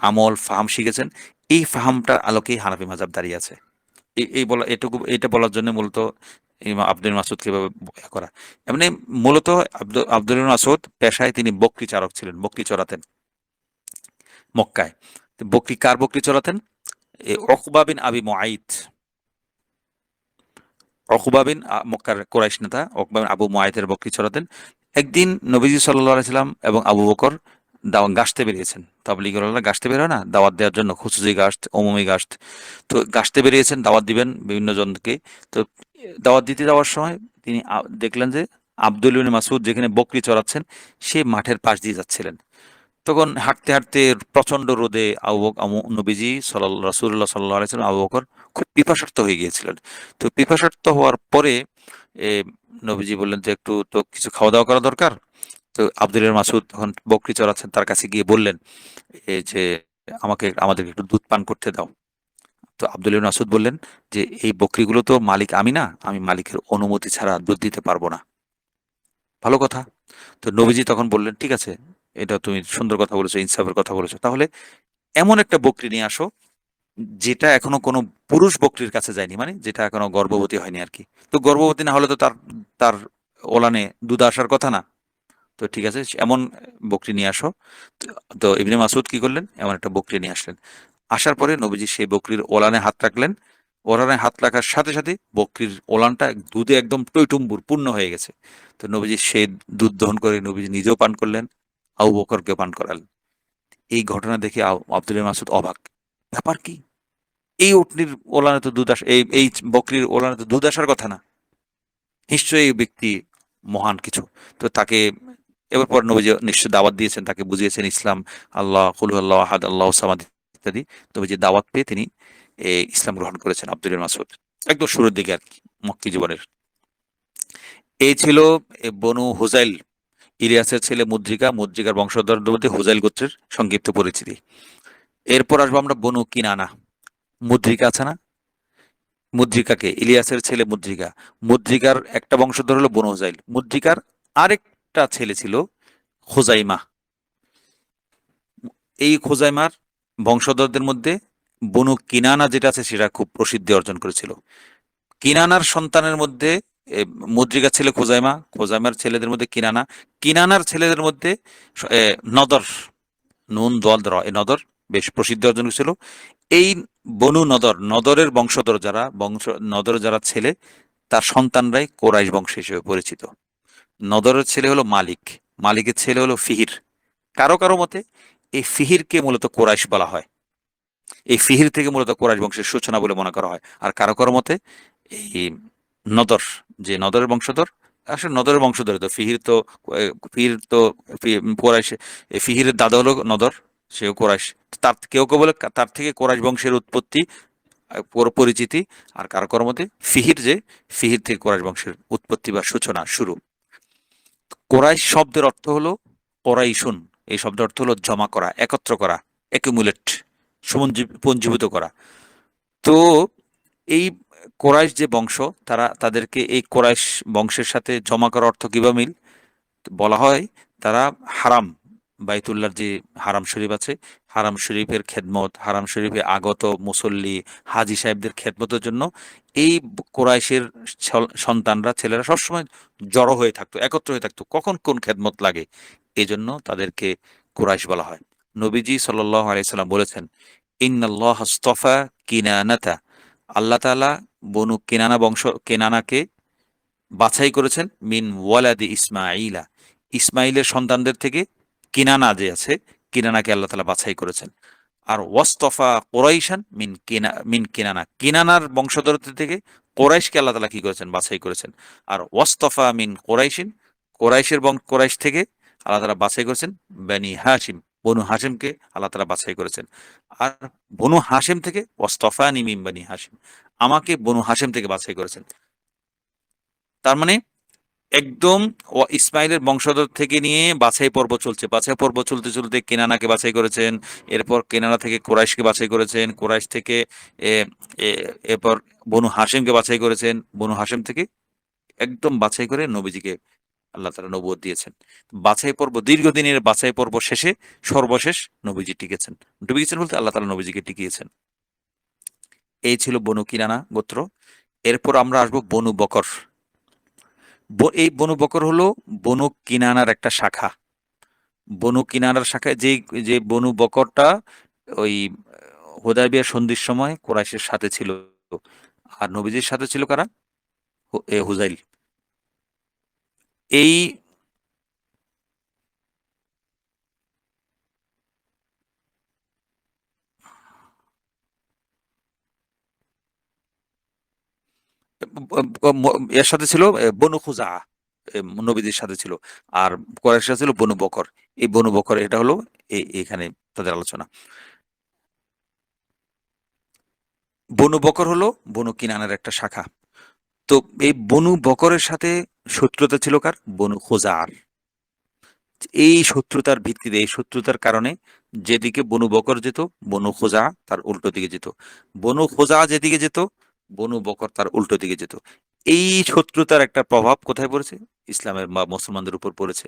আমল, ফাহাম শিখেছেন, এই ফাহামটার আলোকেই হানাফি মাযহাব দাঁড়িয়ে আছে। এই বলা, এটা বলার জন্য মূলত ইমাম আব্দুল মাসুদকে এভাবে করা। এমনি মূলত আব্দুল মাসুদ পেশায় তিনি বকরি চারক ছিলেন, বকরি চড়াতেন মক্কায়। তো কার বকরি চড়াতেন? উকবা বিন আবি মুআইত, উকবা বিন মক্কার কুরাইশ নেতা উকবা বিন আবু মুআইতের বকরি চড়াতেন। একদিন নবীজি সাল্লাল্লাহু আলাইহি সাল্লাম এবং আবু বকর গাছতে বেরিয়েছেন। তাবলীগের গাছতে বের হয় না দাওয়াত দেওয়ার জন্য, খুসুসি গাছ, অমুমি গাছ। তো গাছতে বেরিয়েছেন, দাওয়াত দিবেন বিভিন্ন জনকে। তো দাওয়াত দিতে যাওয়ার সময় তিনি দেখলেন যে আব্দুল ইবনে মাসউদ যেখানে বকরি চড়াচ্ছেন সে মাঠের পাশ দিয়ে যাচ্ছিলেন। তখন হাঁটতে হাঁটতে প্রচন্ড রোদে নবীজি রাসূলুল্লাহ সাল্লাল্লাহু আলাইহি ওয়াসাল্লাম আবু বকর খুব পিপাসার্ত হয়ে গিয়েছিলেন। তো পিপাসার্ত হওয়ার পরে এ নবীজি বললেন যে একটু তো কিছু খাওয়া দাওয়া করা দরকার। তো আব্দুল মাসুদ তখন বকরি চড়াচ্ছেন, তার কাছে গিয়ে বললেন এই যে আমাদেরকে একটু দুধ পান করতে দাও। তো আব্দুল মাসুদ বললেন যে এই বকরিগুলো তো মালিক আমি না, আমি মালিকের অনুমতি ছাড়া দুধ দিতে পারবো না। ভালো কথা। তো নবীজি তখন বললেন ঠিক আছে, এটা তুমি সুন্দর কথা বলেছো, ইনসাফের কথা বলেছো, তাহলে এমন একটা বকরি নিয়ে আসো যেটা এখনো কোনো পুরুষ বকরির কাছে যায়নি, মানে যেটা এখনো গর্ভবতী হয়নি আর কি। তো গর্ভবতী না হলে তো তার তার ওলানে দুধ আসার কথা না। তো ঠিক আছে, এমন বকরি নিয়ে আসো। তো তো ইবনে মাসুদ কি করলেন, এমন একটা বকরি নিয়ে আসলেন। আসার পরে নবীজি সেই বকরির ওলানে হাত রাখলেন। ওলানে হাত রাখার সাথে সাথে বকরির ওলানটা দুধে একদম টইটুম্বুর পূর্ণ হয়ে গেছে। তো নবীজি সেই দুধ দহন করে নবীজি নিজেও পান করলেন, আবু বকরকে পান করালেন। এই ঘটনা দেখে আব্দুল মাসুদ অবাক, ব্যাপার কি? এই উটনির ওলানে তো দুধ এই এই বকরির ওলানে তো দুধ আসার কথা না, নিশ্চয়ই এই ব্যক্তি মহান কিছু। তো তাকে এবার পর নবীজি নিশ্চয় দাওয়াত দিয়েছেন, তাকে বুঝিয়েছেন ইসলাম, আল্লাহ কুল আল্লাহ আহাদ আল্লাহ সামাদ ইত্যাদি। নবীজি দাওয়াত পেয়ে তিনি ইসলাম গ্রহণ করেছেন আব্দুল মাসুদ, একদম শুরুর দিকে আর কি মক্কি জীবনের। এই ছিল বনু হুজাইল, ইলিয়াসের ছেলে মুদ্রিকা, মুদ্রিকার বংশধরদের মধ্যে হুজাইল গোত্রের সংক্ষিপ্ত পরিচিতি। এরপর আসবো আমরা বনু কিনানা। মুদ্রিকা আছে না, মুদ্রিকাকে, ইলিয়াসের ছেলে মুদ্রিকা, মুদ্রিকার একটা বংশধর হলো বনু হুজাইল। মুদ্রিকার আরেকটা ছেলে ছিল খুজাইমা। এই খুজাইমার বংশধরদের মধ্যে বনু কিনানা যেটা আছে সেটা খুব প্রসিদ্ধি অর্জন করেছিল। কিনানার সন্তানের মধ্যে এ, মুদ্রিকার ছেলে খুজাইমা, খুজাইমার ছেলেদের মধ্যে কিনানা, কিনানার ছেলেদের মধ্যে এ, নদর, নুন দল র এ নদর বেশ প্রসিদ্ধি অর্জন করেছিল। এই বনু নদর, নদরের বংশধর যারা, নদরের যারা ছেলে, তার সন্তানরাই কোরাইশ বংশ হিসেবে পরিচিত। নদরের ছেলে হলো মালিক, মালিকের ছেলে হলো ফিহির। কারো কারো মতে এই ফিহিরকে মূলত কোরাইশ বলা হয়, এই ফিহির থেকে মূলত কোরাইশ বংশের সূচনা বলে মনে করা হয়। আর কারো কারো মতে এই নদর, যে নদরের বংশধর, আসলে নদরের বংশধর তো ফিহির তো ফিহির তো কোরাইশ, ফিহিরের দাদা হলো নদর, সেও কোরাইশ। তার কেউ কেউ বলে তার থেকে কোরাইশ বংশের উৎপত্তি, পুরো পরিচিতি। আর কারো কারো মতে ফিহির, যে ফিহির থেকে কোরাইশ বংশের উৎপত্তি বা সূচনা শুরু। কোরাইশ শব্দের অর্থ হলো কোরাইশুন, এই শব্দের অর্থ হলো জমা করা, একত্র করা, একুমুলেট, পুঞ্জীভূত করা। তো এই কোরাইশ যে বংশ, তাদেরকে এই কোরাইশ বংশের সাথে জমা করার অর্থ কিভাবে মিল বলা হয়, তারা হারাম, বাইতুল্লাহর যে হারাম শরীফ আছে, হারাম শরীফের খেদমত, হারাম শরীফে আগত মুসল্লি হাজি সাহেবদের খেদমতের জন্য এই কোরাইশের সন্তানরা, ছেলেরা সবসময় জড়ো হয়ে থাকতো, একত্র হয়ে থাকতো, কখন কোন খেদমত লাগে, এই জন্য তাদেরকে কোরাইশ বলা হয়। নবীজি সাল্লাল্লাহু আলাইহি সাল্লাম বলেছেন, ইন্নাল্লাহ আস্তাফা কিনানাতা, আল্লাহ তাআলা বনু কেনানা বংশ, কেনানাকে বাছাই করেছেন মিন ওয়ালাদি ইসমাইলা, ইসমাইলের সন্তানদের থেকে কিনানা যে আছে, কিনানাকে আল্লাহ তাআলা বাছাই করেছেন। আর ওয়াস্তফা কোরাইশান মিন কিনানা, কিনানার বংশধরদের থেকে কোরাইশকে আল্লাহ তাআলা কি করেছেন, বাছাই করেছেন। আর ওয়াস্তফা মিন কোরাইশিন, কোরাইশ থেকে আল্লাহ তাআলা বাছাই করেছেন বনি হাশিম, বনু হাশিমকে আল্লাহ তাআলা বাছাই করেছেন। আর বনু হাশিম থেকে ওয়াস্তফানি মিন বনি হাশিম, আমাকে বনু হাশিম থেকে বাছাই করেছেন। তার মানে একদম ইসমাইলের বংশধর থেকে নিয়ে বাছাই পর্ব চলছে, বাছাই পর্ব চলতে চলতে কেনানাকে বাছাই করেছেন, এরপর কেনানা থেকে কোরাইশকে বাছাই করেছেন, কোরাইশ থেকে এ, এ, এরপর বনু হাশিমকে বাছাই করেছেন, বনু হাশিম থেকে একদম বাছাই করে নবীজিকে আল্লাহ তাআলা নবুয়ত দিয়েছেন। বাছাই পর্ব, দীর্ঘদিনের বাছাই পর্ব শেষে সর্বশেষ নবীজি টিকেছেন, টিকেছেন বলতে আল্লাহ তাআলা নবীজিকে টিকিয়েছেন। এই ছিল বনু কিনানা গোত্র। এরপর আমরা আসবো বনু বকর। এই বনু বকর হলো বনু কিনানার একটা শাখা। বনু কিনানার শাখায় যে, যে বনু বকরটা ওই হুদায়বিয়া সন্ধির সময় কোরাইশের সাথে ছিল। আর নবীজির সাথে ছিল কারা? হুজাইল। এই এর সাথে ছিল বনু খুজা, নবীদের সাথে ছিল। আর কোরাইশের সাথে ছিল বনু বকর। এই বনু বকর এটা হলো এখানে তাদের আলোচনা। বনু বকর হলো বনু কিনানের একটা শাখা। তো এই বনু বকরের সাথে শত্রুতা ছিল কার? বনু খোজার। এই শত্রুতার ভিত্তিতে, এই শত্রুতার কারণে যেদিকে বনু বকর যেত, বনু খোজা তার উল্টো দিকে যেত। বনু খোজা যেদিকে যেত, বনু বকর তার উল্টো দিকে যেত। এই শত্রুতার একটা প্রভাব কোথায় পড়েছে? ইসলামের বা মুসলমানদের উপর পড়েছে।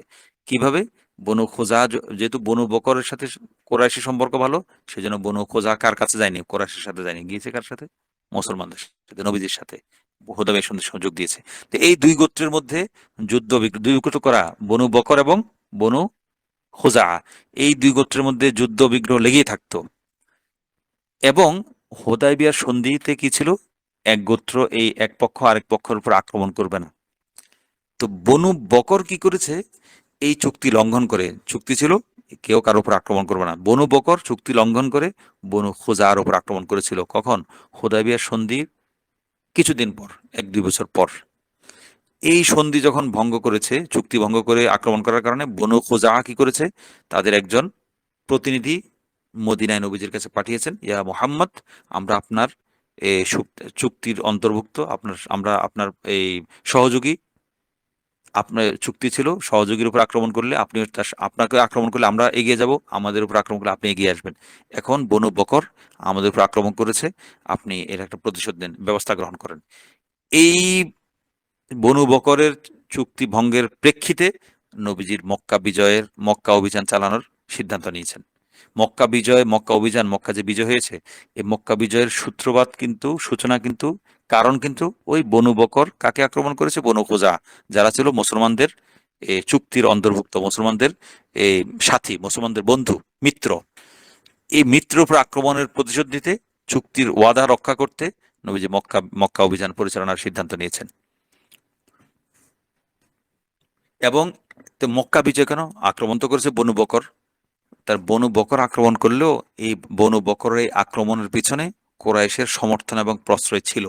কিভাবে? বনু খোজা যেহেতু বনু বকরের সাথে কোরাইশের সম্পর্ক ভালো, সেজন্য বনু খোজা কার কাছে যায়নি? কোরাইশের সাথে যায়নি, গিয়েছে কার সাথে? মুসলমানদের সাথে, নবীদের সাথে হুদায়বিয়ার সন্ধি সুযোগ দিয়েছে। তো এই দুই গোত্রের মধ্যে দুই গোত্র করা, বনু বকর এবং বনু খুজা, এই দুই গোত্রের মধ্যে যুদ্ধ বিগ্রহ লেগেই থাকতো। এবং হুদায়বিয়ার সন্ধিতে কি ছিল? এক গোত্র এই এক পক্ষ আরেক পক্ষের উপর আক্রমণ করবে না। তো বনু বকর কি করেছে? এই চুক্তি লঙ্ঘন করে, চুক্তি ছিল কেউ কারোর উপর আক্রমণ করবে না, বনু বকর চুক্তি লঙ্ঘন করে বনু খুজার উপর আক্রমণ করেছিল। কখন? হুদায়বিয়ার সন্ধির কিছুদিন পর, 1-2 বছর পর। এই সন্ধি যখন ভঙ্গ করেছে, চুক্তি ভঙ্গ করে আক্রমণ করার কারণে বনু খুজা কি করেছে? তাদের একজন প্রতিনিধি মদিনায় নবীজির কাছে পাঠিয়েছেন, ইয়া মুহাম্মদ, আমরা আপনার চুক্তির অন্তর্ভুক্ত, আমরা আপনার এই সহযোগী। আপনার চুক্তি ছিল সহযোগীর উপর আক্রমণ করলে আপনি আপনাকে আক্রমণ করলে আমরা এগিয়ে যাব, আমাদের উপর আক্রমণ করলে আপনি এগিয়ে আসবেন। এখন বনু বকর আমাদের উপর আক্রমণ করেছে, আপনি এর একটা প্রতিশোধ নেন, ব্যবস্থা গ্রহণ করেন। এই বনু বকরের চুক্তি ভঙ্গের প্রেক্ষিতে নবীজির মক্কা অভিযান চালানোর সিদ্ধান্ত নিয়েছেন। মক্কা বিজয়, মক্কা অভিযান, মক্কা যে বিজয় হয়েছে, এই মক্কা বিজয়ের সূত্রপাত কিন্তু, সূচনা কিন্তু, কারণ কিন্তু ওই বনু বকর কাকে আক্রমণ করেছে? বনু খুজা, যারা ছিল মুসলমানদের চুক্তির অন্তর্ভুক্ত, মুসলমানদের এ, সাথী, মুসলমানদের বন্ধু, মিত্র। এই মিত্র উপর আক্রমণের প্রতিশোধ নিতে, চুক্তির ওয়াদা রক্ষা করতে নবীজি মক্কা অভিযান পরিচালনার সিদ্ধান্ত নিয়েছেন। এবং তো মক্কা বিজয় কেন? আক্রমণ তো করেছে বনু বকর। তার বনু বকর আক্রমণ করলেও এই বনু বকরের এই আক্রমণের পিছনে কোরাইশের সমর্থন এবং প্রশ্রয় ছিল।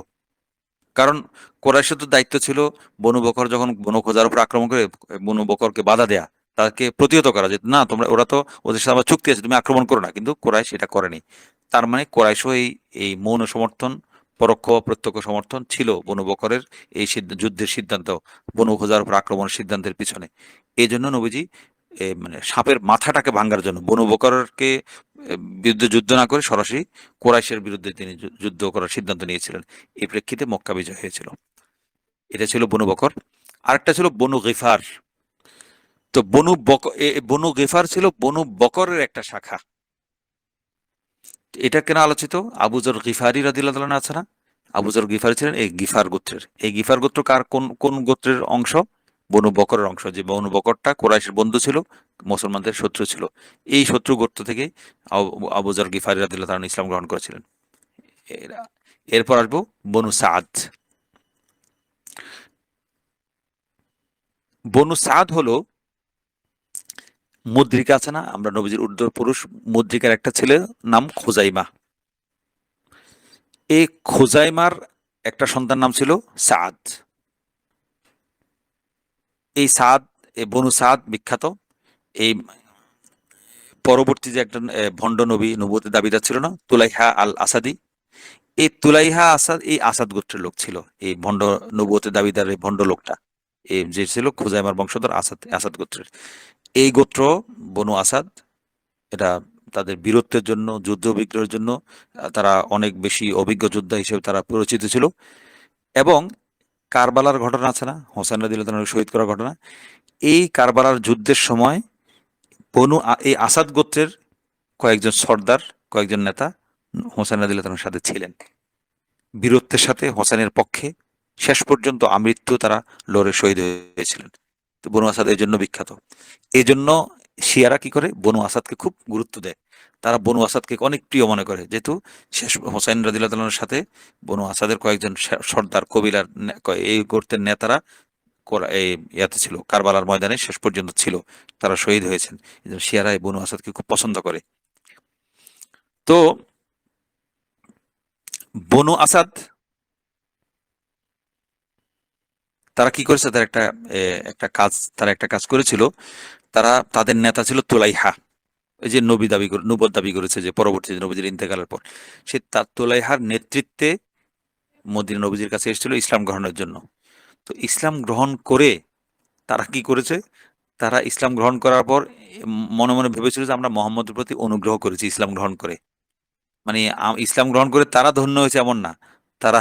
কারণ কোরাইশের তো দায়িত্ব ছিল বনু বকর যখন বনু খোজার উপর আক্রমণ করে বনু বকরকে বাধা দেয়া, তাকে প্রতিহত করা, যে না তোমরা, ওরা তো ওদের সাথে আমার চুক্তি আছে, তুমি আক্রমণ করো না। কিন্তু কোরাইশ এটা করেনি। তার মানে কোরাইশও এই এই মৌন সমর্থন, পরোক্ষ বা প্রত্যক্ষ সমর্থন ছিল বনু বকরের এই যুদ্ধের সিদ্ধান্ত, বনু খোজার উপর আক্রমণের সিদ্ধান্তের পিছনে। এই জন্য নবীজি মানে সাপের মাথাটাকে ভাঙার জন্য বনু বকরকে বিরুদ্ধে যুদ্ধ না করে সরাসরি কোরাইশের বিরুদ্ধে তিনি যুদ্ধ করার সিদ্ধান্ত নিয়েছিলেন। এই প্রেক্ষিতে মক্কা বিজয় হয়েছিল। এটা ছিল বনু বকর। আরেকটা ছিল বনু গিফার। তো বনু গিফার ছিল বনু বকরের একটা শাখা। এটা কেন আলোচিত? আবু যর গিফারি রাদিয়াল্লাহু তাআলা আছে না? আবু যর গিফারি ছিলেন এই গিফার গোত্রের। এই গিফার গোত্র কার, কোন কোন গোত্রের অংশ? বনু বকরের অংশ। যে বনু বকরটা কোরাইশের বন্ধু ছিল, মুসলমানদের শত্রু ছিল। এই শত্রু গোত্র থেকে আবু যর গিফারি রাদিয়াল্লাহু তাআলা ইসলাম গ্রহণ করেছিলেন। এরপর আসবো বনু সাদ। বনু সাদ হলো, মুদ্রিকা আছে না, আমরা নবীজির উর্ধ্ব পুরুষ মুদ্রিকার একটা ছেলে নাম খুজাইমা। এই খুজাইমার একটা সন্তান নাম ছিল সাদ। এই সাদ, এই বনু সাদ বিখ্যাত। এই পরবর্তী যে একটা ভণ্ড নবী, নবুয়তের দাবিদার ছিল না, তুলাইহা আল আসাদি। এই তুলাইহা আসাদ এই আসাদ গোত্রের লোক ছিল। এই ভণ্ড নবুয়তের দাবিদার এই ভণ্ড লোকটা এই যে ছিল খুজাইমার বংশধর, আসাদ, আসাদ গোত্রের। এই গোত্র বনু আসাদ, এটা তাদের বীরত্বের জন্য, যুদ্ধ বিগ্রহের জন্য তারা অনেক বেশি অভিজ্ঞ যোদ্ধা হিসেবে তারা পরিচিত ছিল। এবং কারবালার ঘটনা আছে না, হোসেন রাদিয়াল্লাহু তাআলা শহীদ করার ঘটনা, এই কারবালার যুদ্ধের সময় এই আসাদ গোত্রের কয়েকজন সর্দার, কয়েকজন নেতা হোসেন রাদিয়াল্লাহু তাআলার সাথে ছিলেন। বীরত্বের সাথে হোসেনের পক্ষে শেষ পর্যন্ত আমৃত্যু তারা লড়ে শহীদ হয়েছিলেন। তো বনু আসাদ এই জন্য বিখ্যাত। এই জন্য শিয়ারা কি করে, বনু আসাদকে খুব গুরুত্ব দেয়। তারা বনু আসাদকে অনেক প্রিয় মনে করে, যেহেতু শেষ হোসাইন রাদিয়াল্লাহু তাআলার সাথে বনু আসাদের কয়েকজন সর্দার কবিলার এই গোত্রের নেতারা এই ইয়াতে ছিল, কারবালার ময়দানে শেষ পর্যন্ত ছিল, তারা শহীদ হয়েছেন। এই জন্য শিয়ারা এই বনু আসাদকে খুব পছন্দ করে। তো বনু আসাদ তারা কি করেছে, তার তারা একটা কাজ করেছিল। তাদের নেতা ছিল তুলাইহা, এই যে নবুয়ত দাবি করেছে, যে পরবর্তীতে নবীজির ইন্তেকালের পর সে তার তোলাইহার নেতৃত্বে মদিনা নবীজির কাছে এসেছিল ইসলাম গ্রহণের জন্য। তো ইসলাম গ্রহণ করে তারা কি করেছে, তারা ইসলাম গ্রহণ করার পর মনে মনে ভেবেছিল যে আমরা মোহাম্মদের প্রতি অনুগ্রহ করেছি ইসলাম গ্রহণ করে। মানে ইসলাম গ্রহণ করে তারা ধন্য হয়েছে এমন না, তারা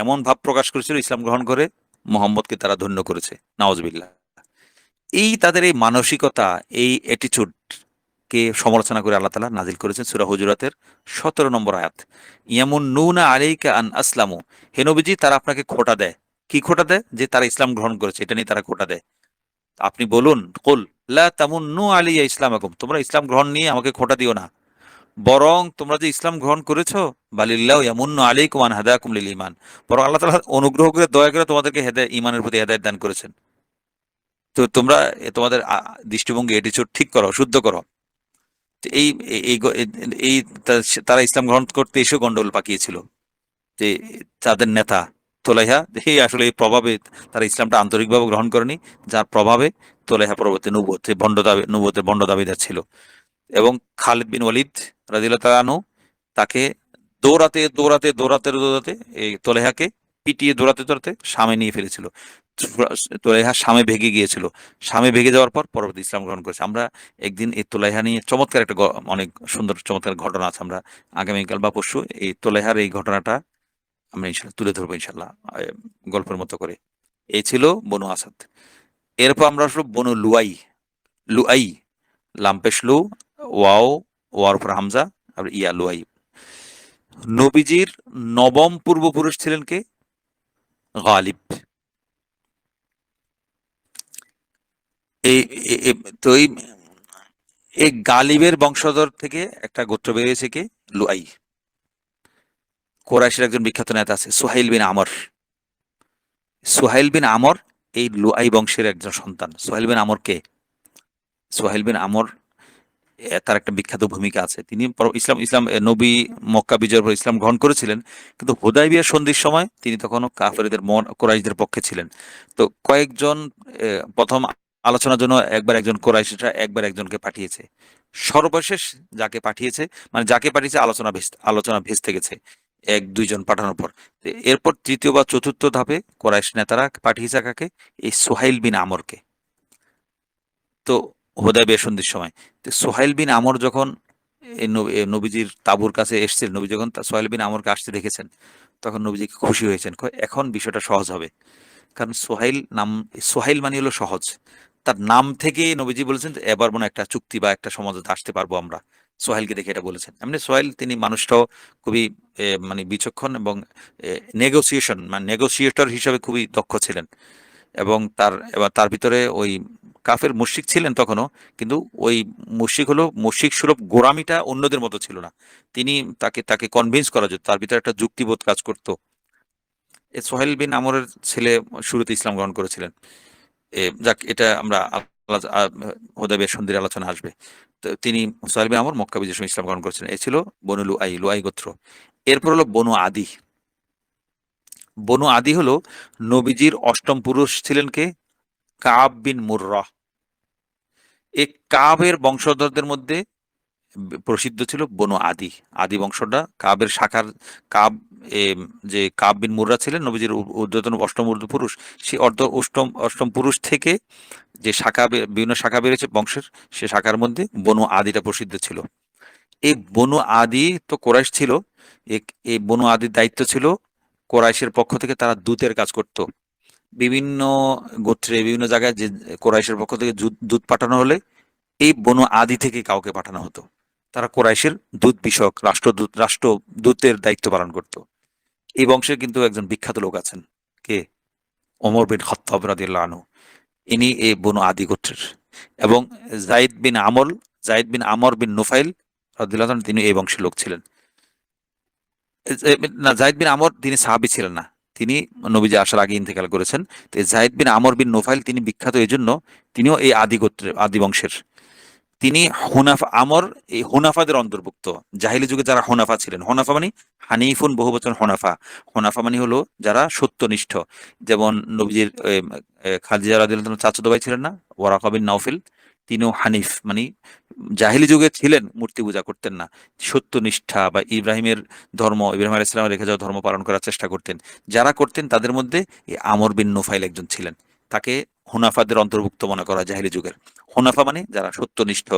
এমন ভাব প্রকাশ করেছিল ইসলাম গ্রহণ করে মোহাম্মদকে তারা ধন্য করেছে। নাউজুবিল্লাহ। এই তাদের এই মানসিকতা, এই অ্যাটিচিউড কে সমালোচনা করে আল্লাহ তাআলা নাজিল করেছেন সূরা হুজুরাতের 17 নম্বর আয়াত, ইয়ামুন্নুনা আলাইকা আন আসলামু। হে নবীজি, তারা আপনাকে খোঁটা দেয়। কি খোঁটা দেয়? যে তারা ইসলাম গ্রহণ করেছে, এটা নিয়ে তারা খোঁটা দেয়। আপনি বলুন, কুল লা তামুন্নু আলাইয়া ইসলামাকুম, তোমরা ইসলাম গ্রহণ নিয়ে আমাকে খোঁটা দিও না, বরং তোমরা যে ইসলাম গ্রহণ করেছো, বালিল্লাহু ইয়ামুন্নু আলাইকুম আন হাদাকুম লিল ঈমান, বরং আল্লাহ তাআলা অনুগ্রহ করে দয়া করে তোমাদেরকে ঈমানের প্রতি হেদায়েত দান করেছেন। তো তোমরা তোমাদের দৃষ্টিভঙ্গি অ্যাটিচিউড ঠিক করো, শুদ্ধ করো। তো এই তারা ইসলাম গ্রহণ করতে এসেও গন্ডগোল পাকিয়েছিল, যে তাদের নেতা তোলাইহা এই আসলে এই প্রভাবে তারা ইসলামটা আন্তরিকভাবে গ্রহণ করেনি, যার প্রভাবে তোলাইহা পরবর্তী নবুয়তের ভণ্ড দাবিদার ছিল। এবং খালিদ বিন ওয়ালিদ রাদিয়াল্লাহু তাআলা আনহু তাকে দৌড়াতে এই তোলেহাকে পিটিয়ে দৌড়াতে শামে নিয়ে ফেলেছিল। তোলেহা শামে ভেগে গিয়েছিল। শামে ভেগে যাওয়ার পর পরবর্তী ইসলাম গ্রহণ করেছে। আমরা একদিন এই তোলেহা নিয়ে চমৎকার একটা অনেক সুন্দর চমৎকার ঘটনা আছে, আমরা আগামীকাল বা পরশু এই তোলেহার এই ঘটনাটা আমরা ইনশাল্লাহ তুলে ধরবো, ইনশাল্লাহ গল্পের মতো করে। এই ছিল বনু আসাদ। এরপর আমরা আসলো বনু লুআই, লাম্পেশ লু, ওয়াও, ওয়ার উপর হামজা, আর ইয়া লুআই। নবীজির নবম পূর্বপুরুষ ছিলেন কে? গালিব। এই তো এই গালিবের বংশধর থেকে একটা গোত্র বেরিয়েছে কে? লুআই। কোরাইশের একজন বিখ্যাত নেতা আছে সুহাইল বিন আমর এই লুআই বংশের একজন সন্তান। সুহাইল বিন আমর কে? সুহাইল বিন আমর তার একটা বিখ্যাত ভূমিকা আছে। তিনি নবী মক্কা বিজয়ের পর ইসলাম গ্রহণ করেছিলেন, কিন্তু হুদায়বিয়া সন্ধির সময় তিনি তখনও কাফেরদের কোরাইশদের পক্ষে ছিলেন। তো কয়েকজন প্রথম আলোচনার জন্য একজন কোরাইশরা একজনকে পাঠিয়েছে। সর্বশেষ যাকে পাঠিয়েছে, মানে যাকে পাঠিয়েছে আলোচনা ভেস্তে গেছে এক দুইজন পাঠানোর পর। এরপর তৃতীয় বা চতুর্থ ধাপে কোরাইশ নেতারা পাঠিয়েছে কাকে? এই সুহাইল বিন আমরকে। তো হুদায়বিয়া সন্ধির সময় সোহাইল বিন আমর যখন নবীজির তাঁবুর কাছে এসেছিলেন, নবী যখন সোহাইল বিন আমরকে আসতে দেখেছেন, তখন নবীজি খুশি হয়েছেন, এখন বিষয়টা সহজ হবে। কারণ সোহাইল মানে হলো সহজ। তার নাম থেকে নবীজি বলেছেন এবার মনে একটা চুক্তি বা একটা সমঝোতা আসতে পারবো আমরা। সোহাইলকে দেখে এটা বলেছেন। এমনি সোহাইল তিনি মানুষটাও খুবই মানে বিচক্ষণ এবং নেগোসিয়েটর হিসাবে খুবই দক্ষ ছিলেন। এবং তার ভিতরে ওই কাফের মুশরিক ছিলেন তখনও, কিন্তু ওই মুশরিক সুলভ গোঁড়ামিটা অন্যদের মতো ছিল না। তিনি তাকে তাকে কনভিন্স করা যেত, তার ভিতরে একটা যুক্তিবোধ কাজ করতো। সোহেল বিন আমরের ছেলে শুরুতে ইসলাম গ্রহণ করেছিলেন। যাক, এটা আমরা হুদায়বিয়া সন্ধির আলোচনা আসবে। তো তিনি সোহেল বিন আমর মক্কা বিজয়ের সময় ইসলাম গ্রহণ করেছিলেন। এ ছিল বনু লুআই গোত্র। এরপর হলো বনু আদি হলো নবীজির অষ্টম পুরুষ ছিলেন কে? কাব বিন মুররাহ। এই কাবের বংশধরদের মধ্যে প্রসিদ্ধ ছিল বনু আদি বংশটা কাবের শাখার। কাব যে কাব বিন মুররা ছিলেন নবীজির ঊর্ধ্বতন অষ্টম পুরুষ। সেই অষ্টম পুরুষ থেকে যে বিভিন্ন শাখা বেড়েছে বংশের, সে শাখার মধ্যে বনু আদিটা প্রসিদ্ধ ছিল। এই বনু আদি তো কোরাইশ ছিল। এই বনু আদির দায়িত্ব ছিল কোরাইশের পক্ষ থেকে তারা দূতের কাজ করত। বিভিন্ন গোত্রে বিভিন্ন জায়গায় যে কোরাইশের পক্ষ থেকে দূত পাঠানো হলে এই বনু আদি থেকে কাউকে পাঠানো হতো। তারা কোরাইশের দূত বিষয়ক রাষ্ট্রদূতের দায়িত্ব পালন করত। এই বংশের কিন্তু একজন বিখ্যাত লোক আছেন, কে? ওমর বিন খাত্তাব রাদিয়াল্লাহু আনহু। ইনি এই বনু আদি গোত্রের। এবং জাইদ বিন আমর বিন নুফাইল রাদিয়াল্লাহু আনহু তিনি এই বংশের লোক ছিলেন। না, জাইদ বিন আমর তিনি সাহাবী ছিলেন না, তিনি নবীজি আসার আগে ইন্তেকাল করেছেন। তো এই জাইদ বিন আমর বিন নুফাইল তিনি বিখ্যাত এই জন্য, তিনিও এই আদি গোত্রের আদি বংশের। তিনি এই হুনাফাদের অন্তর্ভুক্ত। জাহিলি যুগে যারা হুনাফা ছিলেন, হুনাফা মানে হানিফুন বহুবচন হুনাফা। হুনাফা মানে হলো যারা সত্যনিষ্ঠ। যেমন নবীজির খাদিজা রাদিয়াল্লাহু আনহা চাচাতো ভাই ছিলেন না, ওয়ারাকা বিন নাউফেল, তিনিও হানিফ মানে জাহিলি যুগে ছিলেন, মূর্তি পূজা করতেন না, সত্যনিষ্ঠা বা ইব্রাহিমের ধর্ম, ইব্রাহিম আলাইহিস সালাম রেখে যাওয়া ধর্ম পালন করার চেষ্টা করতেন। যারা করতেন তাদের মধ্যে এই আমর বিন নুফাইল একজন ছিলেন। তাকে হুনাফাদের অন্তর্ভুক্ত মনে করা হয় জাহিলি যুগের। হুনাফা মানে যারা সত্যনিষ্ঠ,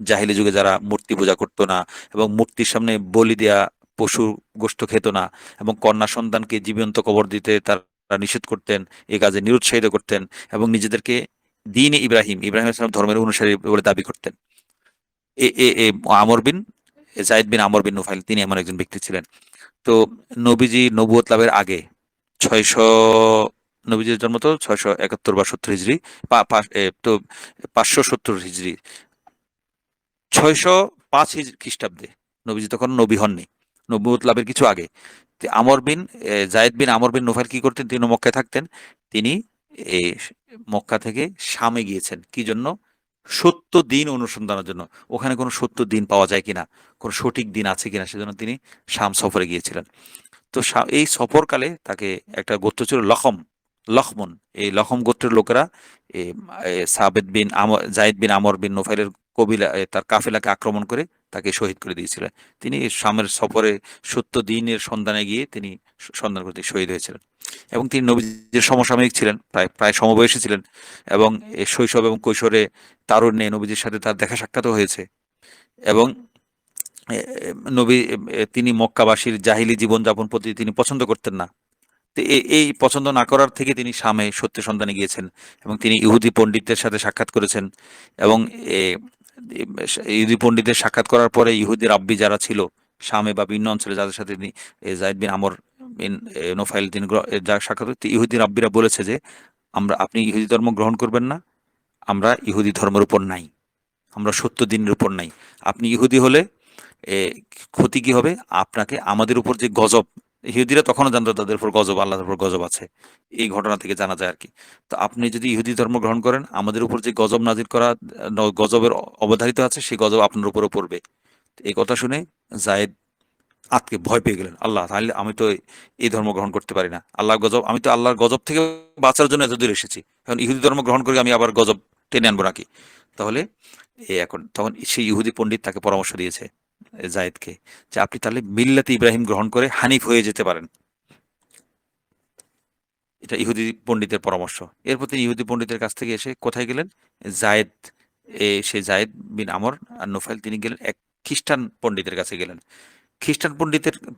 জাহিলি যুগে যারা মূর্তি পূজা করতো না এবং মূর্তির সামনে বলি দেয়া পশু গোশত খেত না, এবং কন্যা সন্তানকে জীবন্ত কবর দিতে তারা নিষেধ করতেন, এই কাজে নিরুৎসাহিত করতেন, এবং নিজেদেরকে ইব্রাহিম ইসলাম ধর্মের অনুসারী বলে দাবি করতেন। এ এ এ আমর বিন জাইদ বিন আমর বিন নুফাইল তিনি এমন একজন ব্যক্তি ছিলেন। তো নবীজি নবুয়ত লাভের আগে 600, নবীজির জন্ম তো 671 বা 70 হিজরি, তো 570 হিজরি, 605 খ্রিস্টাব্দে নবীজি তখন নবী হননি, নবুয়ত লাভের কিছু আগে। তো জায়েদ বিন আমর বিন নুফাইল কি করতেন, তিনি মক্কায় থাকতেন। তিনি এ, মক্কা থেকে শামে গিয়েছেন কি জন্য? সত্য দিন অনুসন্ধানের জন্য। ওখানে কোনো সত্য দিন পাওয়া যায় কিনা, কোনো সঠিক দিন আছে কিনা, সেজন্য তিনি শাম সফরে গিয়েছিলেন। তো এই সফরকালে তাকে একটা গোত্র ছিল লখমন। এই লখম গোত্রের লোকেরা এ, এ, জায়েদ বিন আমর বিন নুফাইলের কবিলা তার কাফেলাকে আক্রমণ করে তাকে শহীদ করে দিয়েছিলেন। তিনি শামের সফরে সত্য দিনের সন্ধানে গিয়ে তিনি সন্ধান করতে শহীদ হয়েছিলেন। এবং তিনি নবীজির সমসাময়িক ছিলেন, প্রায় প্রায় সমবয়সী ছিলেন। এবং শৈশব এবং কৈশোরে তারুণ্যে নবীজির সাথে তার দেখা সাক্ষাৎও হয়েছে। এবং এ, এ, নবী তিনি মক্কাবাসীর জাহিলি জীবনযাপন প্রতি তিনি পছন্দ করতেন না। তো এই পছন্দ না করার থেকে তিনি শামে সত্য সন্ধানে গিয়েছেন, এবং তিনি ইহুদি পণ্ডিতদের সাথে সাক্ষাৎ করেছেন। এবং এ, ইহুদি পণ্ডিতদের সাক্ষাৎ করার পরে ইহুদি রাব্বি যারা ছিল শামে বা ভিন্ন অঞ্চলে, যাদের সাথে তিনি জাইদ বিন আমর বিন নোফাইল তিনি যা সাক্ষাৎ ইহুদি রাব্বিরা বলেছে যে আপনি ইহুদি ধর্ম গ্রহণ করবেন না, আমরা ইহুদি ধর্মের উপর নাই, আমরা সত্য দিনের উপর নাই। আপনি ইহুদি হলে এ, ক্ষতি কি হবে? আপনাকে আমাদের উপর যে গজব, ইহুদিরা তখনও জানতো তাদের উপর গজব, আল্লাহর উপর গজব আছে, এই ঘটনা থেকে জানা যায় আর কি। তো আপনি যদি ইহুদি ধর্ম গ্রহণ করেন, আমাদের উপর যে গজব নাজির করা গজবের অবধারিত আছে, সেই গজব আপনার উপরও পড়বে। তো এই কথা শুনে জায়েদ আতকে ভয় পেয়ে গেলেন, আল্লাহ, তাহলে আমি তো এই ধর্ম গ্রহণ করতে পারি না, আমি তো আল্লাহর গজব থেকে বাঁচার জন্য এত দূর এসেছি, এখন ইহুদি ধর্ম গ্রহণ করে আমি আবার গজব টেনে আনবো নাকি? তাহলে এখন তখন সেই ইহুদি পণ্ডিত তাকে পরামর্শ দিয়েছে জায়েদকে, যে আপনি তাহলে মিল্লাতে ইব্রাহিম গ্রহণ করে হানিফ হয়ে যেতে পারেন। এটা ইহুদি পণ্ডিতের পরামর্শ। এরপর তিনি ইহুদি পণ্ডিতের কাছ থেকে এসে কোথায় গেলেন? জায়েদ সে জায়েদ বিন আমর আর নুফাইল তিনি গেলেন এক খ্রিস্টান পণ্ডিতের কাছে গেলেন। খ্রিস্টান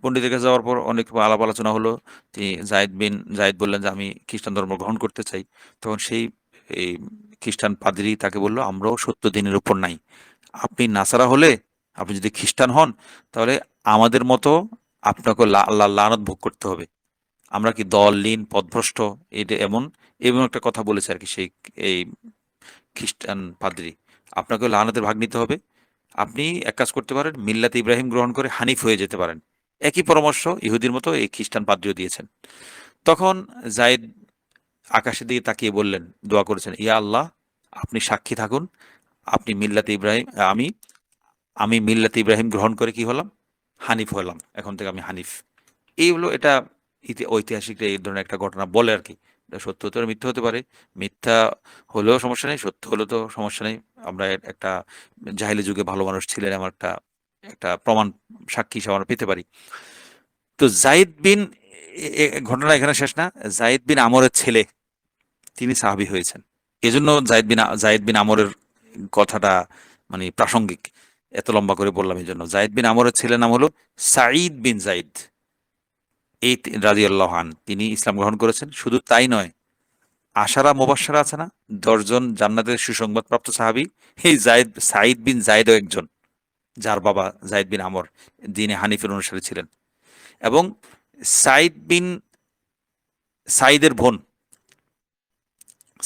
পণ্ডিতের কাছে যাওয়ার পর অনেক আলাপ আলোচনা হলো। তিনি জায়েদ বললেন যে আমি খ্রিস্টান ধর্ম গ্রহণ করতে চাই। তখন সেই এই খ্রিস্টান পাদ্রী তাকে বলল, আমরাও সত্য দিনের উপর নাই। আপনি নাসারা হলে, আপনি যদি খ্রিস্টান হন, তাহলে আমাদের মতো আপনাকে আল্লাহ লানত ভোগ করতে হবে। আমরা কি দলহীন পথভ্রষ্ট? এটা এমন এমন একটা কথা বলেছে আর কি সেই এই খ্রিস্টান পাদ্রী। আপনাকে লানতের ভাগ নিতে হবে। আপনি এক কাজ করতে পারেন, মিল্লাতে ইব্রাহিম গ্রহণ করে হানিফ হয়ে যেতে পারেন। একই পরামর্শ ইহুদির মতো এই খ্রিস্টান পাদ্রীও দিয়েছেন। তখন জায়েদ আকাশের দিকে তাকিয়ে বললেন, দোয়া করেছেন, ইয়া আল্লাহ, আপনি সাক্ষী থাকুন, আপনি মিল্লাতে ইব্রাহিম আমি আমি মিল্লাতে ইব্রাহিম গ্রহণ করে কি হলাম? হানিফ হলাম, এখন থেকে আমি হানিফ। এই হলো এটা। ঐতিহাসিকরা এই ধরনের একটা ঘটনা বলে আর কি। এটা সত্য হতে পারে, মিথ্যা হতে পারে। মিথ্যা হলেও সমস্যা নেই, সত্য হলেও তো সমস্যা নেই। আমরা একটা জাহিলি যুগে ভালো মানুষ ছিলেন, আমার একটা একটা প্রমাণ সাক্ষী হিসেবে আমরা পেতে পারি। তো ঘটনা এখানে শেষ না। জাইদ বিন আমরের ছেলে তিনি সাহাবী হয়েছেন। এজন্য জাইদ বিন আমরের কথাটা মানে প্রাসঙ্গিক। এত লম্বা করে বললাম এই জন্য। জাইদ বিন আমরের ছেলের নাম হলো সাঈদ বিন জাইদ এই রাদিয়াল্লাহু আন, তিনি ইসলাম গ্রহণ করেছেন। শুধু তাই নয়, আশারা মুবাশশারা আছে না, 10 জন জান্নাতের সুসংবাদ প্রাপ্ত সাহাবী, এই সাঈদ বিন জাইদও একজন, যার বাবা জাইদ বিন আমর দ্বীনে হানিফের অনুসারী ছিলেন। এবং সাঈদ বিন সাঈদের বোন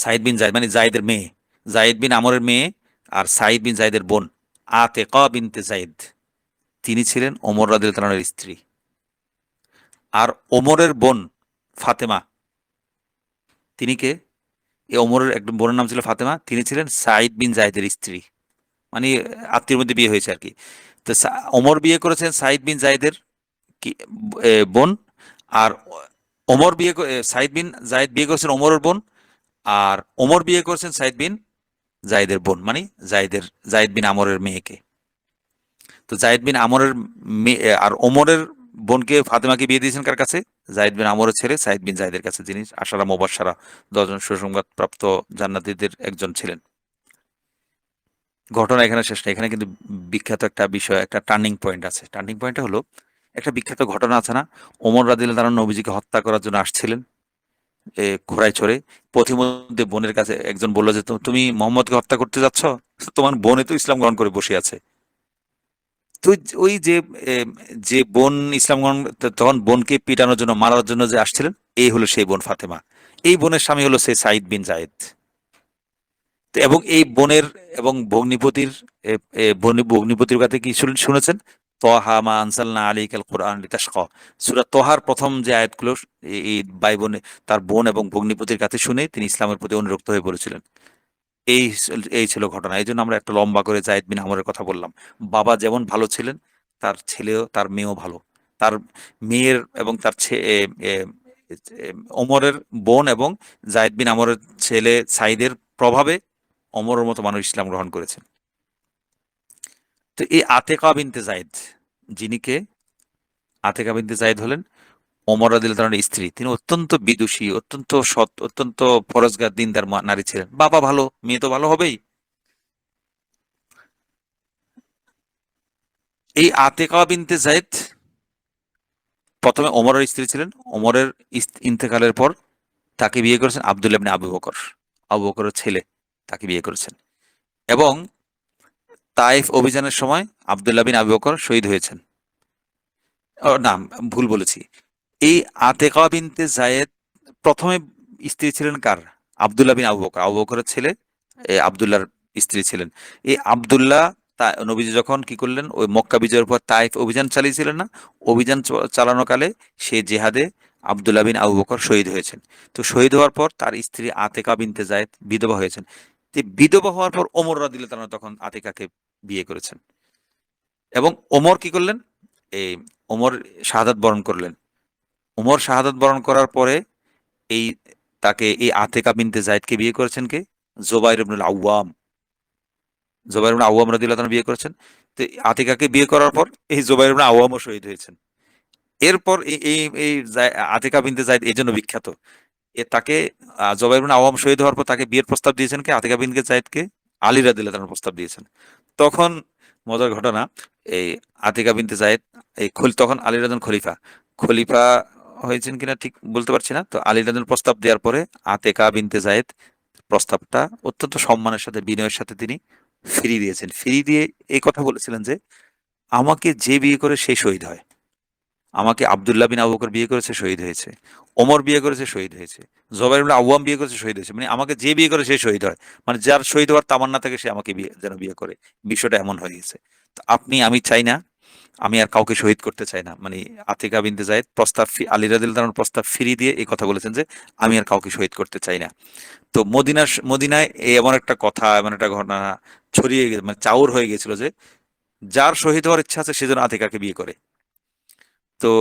সাইদ বিন জায়েদ মানে জায়েদের মেয়ে, জায়েদ বিন আমরের মেয়ে আর সাইদ বিন জায়েদের বোন আতেকা বিনতে জায়েদ, তিনি ছিলেন ওমর রাদিয়াল্লাহু তাআলার স্ত্রী। আর ওমরের বোন ফাতেমা, তিনি কে? এই ওমরের একজন বোনের নাম ছিল ফাতেমা, তিনি ছিলেন সাইদ বিন জায়েদের স্ত্রী, মানে আত্মীয়ের মধ্যে বিয়ে হয়েছে আর কি। তো ওমর বিয়ে করেছেন সাইদ বিন জায়েদের কি বোন, আর ওমর সাইদ বিন জায়েদ বিয়ে করেছেন ওমরের বোন, আর ওমর বিয়ে করেছেন সাইদ বিন জায়েদের বোন, মানে জায়েদ বিন আমরের মেয়েকে। তো জায়েদ বিন আমরের মেয়ে আর ওমরের বোনকে ফাতেমাকে বিয়ে দিয়েছেন কার কাছে? জায়েদ বিন আমরের ছেলে সাইদ বিন জায়েদের কাছে, যিনি আশারা মুবাশশারা 10 জন সুসংবাদ প্রাপ্ত জান্নাতীদের একজন ছিলেন। ঘটনা এখানে শেষ না, এখানে কিন্তু বিখ্যাত একটা বিষয়, একটা টার্নিং পয়েন্ট আছে। টার্নিং পয়েন্টটা হলো, একটা বিখ্যাত ঘটনা আছে না, ওমর রাদিয়াল্লাহু তাআলা নবীজিকে হত্যা করার জন্য আসছিলেন ঘোড়ায় চড়ে। পথিমধ্যে বোনের কাছে একজন বলল যে, তুমি মোহাম্মদকে হত্যা করতে যাচ্ছ? তোমার বোনে তো ইসলাম গ্রহণ করে বসে আছে। তো ওই যে এ, যে বোন ইসলাম গ্রহণ, তখন বোনকে পিটানোর জন্য, মারার জন্য যে আসছিলেন, এই হলো সেই বোন ফাতেমা। এই বোনের স্বামী হলো সেই সাইদ বিন জায়েদ। তো এবং এই বোনের এবং ভগ্নিপতির ভগ্নিপতির কাছে কি শুনেছেন? তহা মা আনসালনা আলাইকাল কোরআন লিতাশকা, সূরা তহার প্রথম যে আয়াতগুলো, এই ভাই বোন, তার বোন এবং ভগ্নিপতির কাছে শুনে তিনি ইসলামের প্রতি অনুরক্ত হয়ে পড়েছিলেন। এই এই ছিল ঘটনা। এই জন্য আমরা একটা লম্বা করে জায়েদ বিন আমরের কথা বললাম। বাবা যেমন ভালো ছিলেন, তার ছেলেও, তার মেয়েও ভালো। তার মেয়ের এবং তার ওমরের বোন এবং জায়েদ বিন আমরের ছেলে সাইদের প্রভাবে ওমরের মতো মানুষ ইসলাম গ্রহণ করেছেন। তো এই আতেকা বিনতে জায়েদ, যিনি কে? আতেকা বিনতে জায়েদ হলেন ওমর রাদিয়াল্লাহু তাআলার স্ত্রী। তিনি অত্যন্ত বিদুষী, অত্যন্ত সৎ, অত্যন্ত পরহেজগার দিনদার নারী ছিলেন। বাবা ভালো, মেয়ে তো ভালো হবেই। এই আতেকা বিনতে জায়েদ প্রথমে ওমরের স্ত্রী ছিলেন। ওমরের ইন্তেকালের পর তাকে বিয়ে করেছেন আব্দুল্লাহ ইবনে আবু বকর, আবু বকরের ছেলে তাকে বিয়ে করেছেন। এবং তাইফ অভিযানের সময় আব্দুল্লাহ বিন আবু বকর শহীদ হয়েছেন। ও না, ভুল বলেছি। এই আতেকা বিনতে জায়েদ প্রথমে স্ত্রী ছিলেন কার? আব্দুল্লাহ বিন আবু বকর, আবু বকরের ছেলে আব্দুল্লাহর স্ত্রী ছিলেন। এই আব্দুল্লাহ নবীজি যখন কি করলেন, ওই মক্কা বিজয়ের পর তাইফ অভিযান চালিয়েছিলেন না, অভিযান চালানো কালে সে জেহাদে আব্দুল্লাহ বিন আবু বকর শহীদ হয়েছেন। তো শহীদ হওয়ার পর তার স্ত্রী আতেকা বিনতে জায়েদ বিধবা হয়েছেন। তো বিধবা হওয়ার পর ওমর রাদিয়াল্লাহু তাআলা তখন আতেকাকে বিয়ে করেছেন। এবং ওমর কি করলেন? এই ওমর শাহাদাত বরণ করলেন। ওমর শাহাদাত বরণ করার পরে এই এই আতেকা বিনতে জায়েদকে বিয়ে করেছেন কে? জুবাইর ইবনুল আওয়াম। জুবাইর ইবনে আওয়াম রাদিয়াল্লাহু তাআলা বিয়ে করেছেন। তো আতিকাকে বিয়ে করার পর এই জুবাইর ইবনে আওয়ামও শহীদ হয়েছেন। এরপর এই এই এই আতিকা বিনতে জায়েদ এই জন্য বিখ্যাত। তাকে জুবাইর ইবনে আওয়াম শহীদ হওয়ার পর তাকে বিয়ের প্রস্তাব দিয়েছেন কে? আতিকা বিনতে জায়েদকে আলী রাদিয়াল্লাহু তাআলা প্রস্তাব দিয়েছেন। তখন মজার ঘটনা, এই আতিকা বিনতে জায়েদ তখন আলী রাদিয়াল্লাহু খলিফা খলিফা হয়েছেন কিনা ঠিক বলতে পারছি না। তো আলী রাদিয়াল্লাহু প্রস্তাব দেওয়ার পরে আতেকা বিনতে জায়েদ প্রস্তাবটা অত্যন্ত সম্মানের সাথে, বিনয়ের সাথে তিনি ফিরিয়ে দিয়েছেন। ফিরিয়ে দিয়ে এই কথা বলেছিলেন যে, আমাকে যে বিয়ে করে সে শহীদ হয়। আমাকে আব্দুল্লাহ বিন আবু বকর বিয়ে করেছে, শহীদ হয়েছে। ওমর বিয়ে করেছে, শহীদ হয়েছে। জুবাইর ইবনে আওয়াম বিয়ে করেছে, শহীদ হয়েছে। মানে আমাকে যে বিয়ে করে সে শহীদ হয়। মানে যার শহীদ হওয়ার তামান্না থাকে সে আমাকে যেন বিয়ে করে। বিষয়টা এমন হয়ে গেছে। তো আমি চাই না, আমি আর কাউকে শহীদ করতে চাই না। মানে আতিকা বিনতে জায়েদ আলী রাদিয়াল্লাহু তাআলার প্রস্তাব ফিরিয়ে দিয়ে এই কথা বলেছেন যে, আমি আর কাউকে শহীদ করতে চাই না। তো মদিনায় এমন একটা কথা, এমন একটা ঘটনা ছড়িয়ে গেছে, মানে চাউর হয়ে গেছিল যে, যার শহীদ হওয়ার ইচ্ছা আছে সেজন্য আতিকাকে বিয়ে করে। তো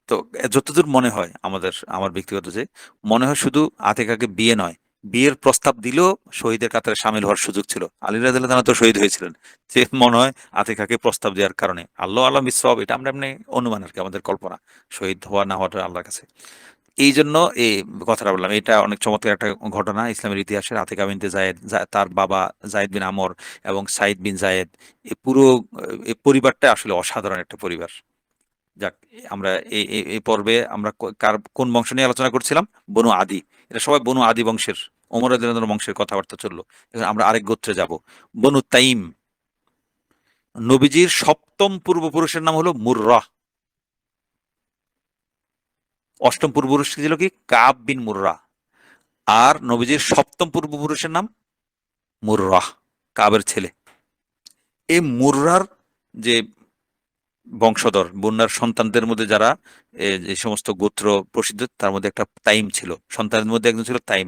তো যতদূর মনে হয় আমার ব্যক্তিগত যে, মনে হয় শুধু আতিকাকে বিয়ে নয়, বিয়ের প্রস্তাব দিলেও শহীদের কাতারে সামিল হওয়ার সুযোগ ছিল। আলী রাদিয়াল্লাহু তাআলা তো শহীদ হয়েছিলেন, যে মনে হয় আতিকাকে প্রস্তাব দেওয়ার কারণে। আল্লাহ আলম বিসওয়াব, এটা আমরা এমনি অনুমান আর কি, আমাদের কল্পনা। শহীদ হওয়া না হওয়াটা আল্লাহর কাছে। এই জন্য এই কথাটা বললাম। এটা অনেক চমৎকার একটা ঘটনা ইসলামের ইতিহাসের। আতিকা বিনতে জায়েদ, তার বাবা জায়েদ বিন আমর এবং সাইদ বিন জায়েদ, এই পুরো এই পরিবারটা আসলে অসাধারণ একটা পরিবার। যাক, আমরা এই পর্বে আমরা কোন বংশ নিয়ে আলোচনা করছিলাম? বনু আদি। এটা সবাই বনু আদি বংশের, ওমর রাদিয়াল্লাহু আনহু বংশের কথাবার্তা চললো। এখন আমরা আরেক গোত্রে যাব, বনু তাইম। নবীজির সপ্তম পূর্বপুরুষের নাম হলো মুররাহ। অষ্টম পূর্বপুরুষ ছিল কি? কাব বিন মুররা। আর নবীজির সপ্তম পূর্বপুরুষের নাম মুররাহ, কাবের ছেলে। এই মুররার যে বংশধর, বন্যার সন্তানদের মধ্যে যারা যে সমস্ত গোত্র প্রসিদ্ধ, তার মধ্যে একটা তাইম ছিল, সন্তানের মধ্যে একজন ছিল তাইম।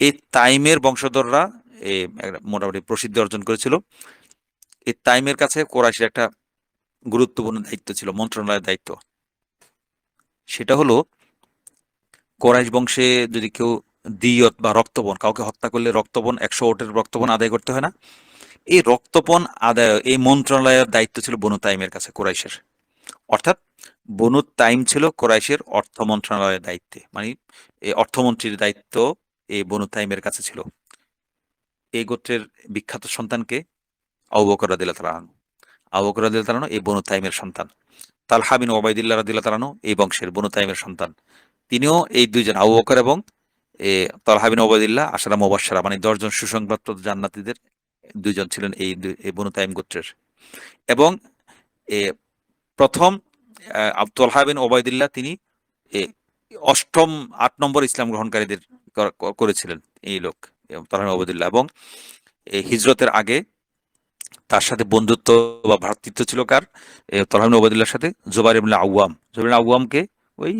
এই তাইমের বংশধররা মোটামুটি প্রসিদ্ধি অর্জন করেছিল। এই তাইমের কাছে কোরাইশের একটা গুরুত্বপূর্ণ দায়িত্ব ছিল, মন্ত্রণালয়ের দায়িত্ব। সেটা হলো, কোরাইশ বংশে যদি কেউ দিয়ত বা রক্তপণ, কাউকে হত্যা করলে রক্তপণ, 100 ওটের রক্তপণ আদায় করতে হয় না? এই রক্তপণ আদায়, এই মন্ত্রণালয়ের দায়িত্ব ছিল বনু তাইমের কাছে, কোরাইশের। অর্থাৎ বনু তাইম ছিল কোরাইশের অর্থ মন্ত্রণালয়ের দায়িত্বে, মানে এই অর্থমন্ত্রীর দায়িত্ব এই বনু তাইমের কাছে ছিল। এই গোত্রের বিখ্যাত সন্তানকে আবু বকর রাদিয়াল্লাহু তাআলা আনহু। আবু বকর রাদিয়াল্লাহু তাআলা আনহু এই বনু তাইমের সন্তান। তালহা বিন ওবাইদুল্লাহ রাদিয়াল্লাহু তাআলা আনহু এই বংশের, বনু তাইমের সন্তান। তিনিও, এই দুইজন আবু বকর এবং তালহা বিন ওবাইদুল্লাহ আশারা মুবাশশারা, মানে 10 জন সুসংবাদপ্রাপ্ত জান্নাতীদের দুইজন ছিলেন এই বনু তাইম গোত্রের। এবং এ, প্রথম তালহা বিন ওবাইদুল্লাহ তিনি এ, অষ্টম 8 নম্বর ইসলাম গ্রহণকারীদের করেছিলেন এই লোক, তালহা বিন ওবাইদুল্লাহ। এবং এই হিজরতের আগে তার সাথে বন্ধুত্ব বা ভ্রাতৃত্ব ছিল কার? তালহা বিন ওবাইদুল্লাহর সাথে জুবাইর ইবনে আওয়াম। জুবাইর ইবনে আওয়ামকে ওই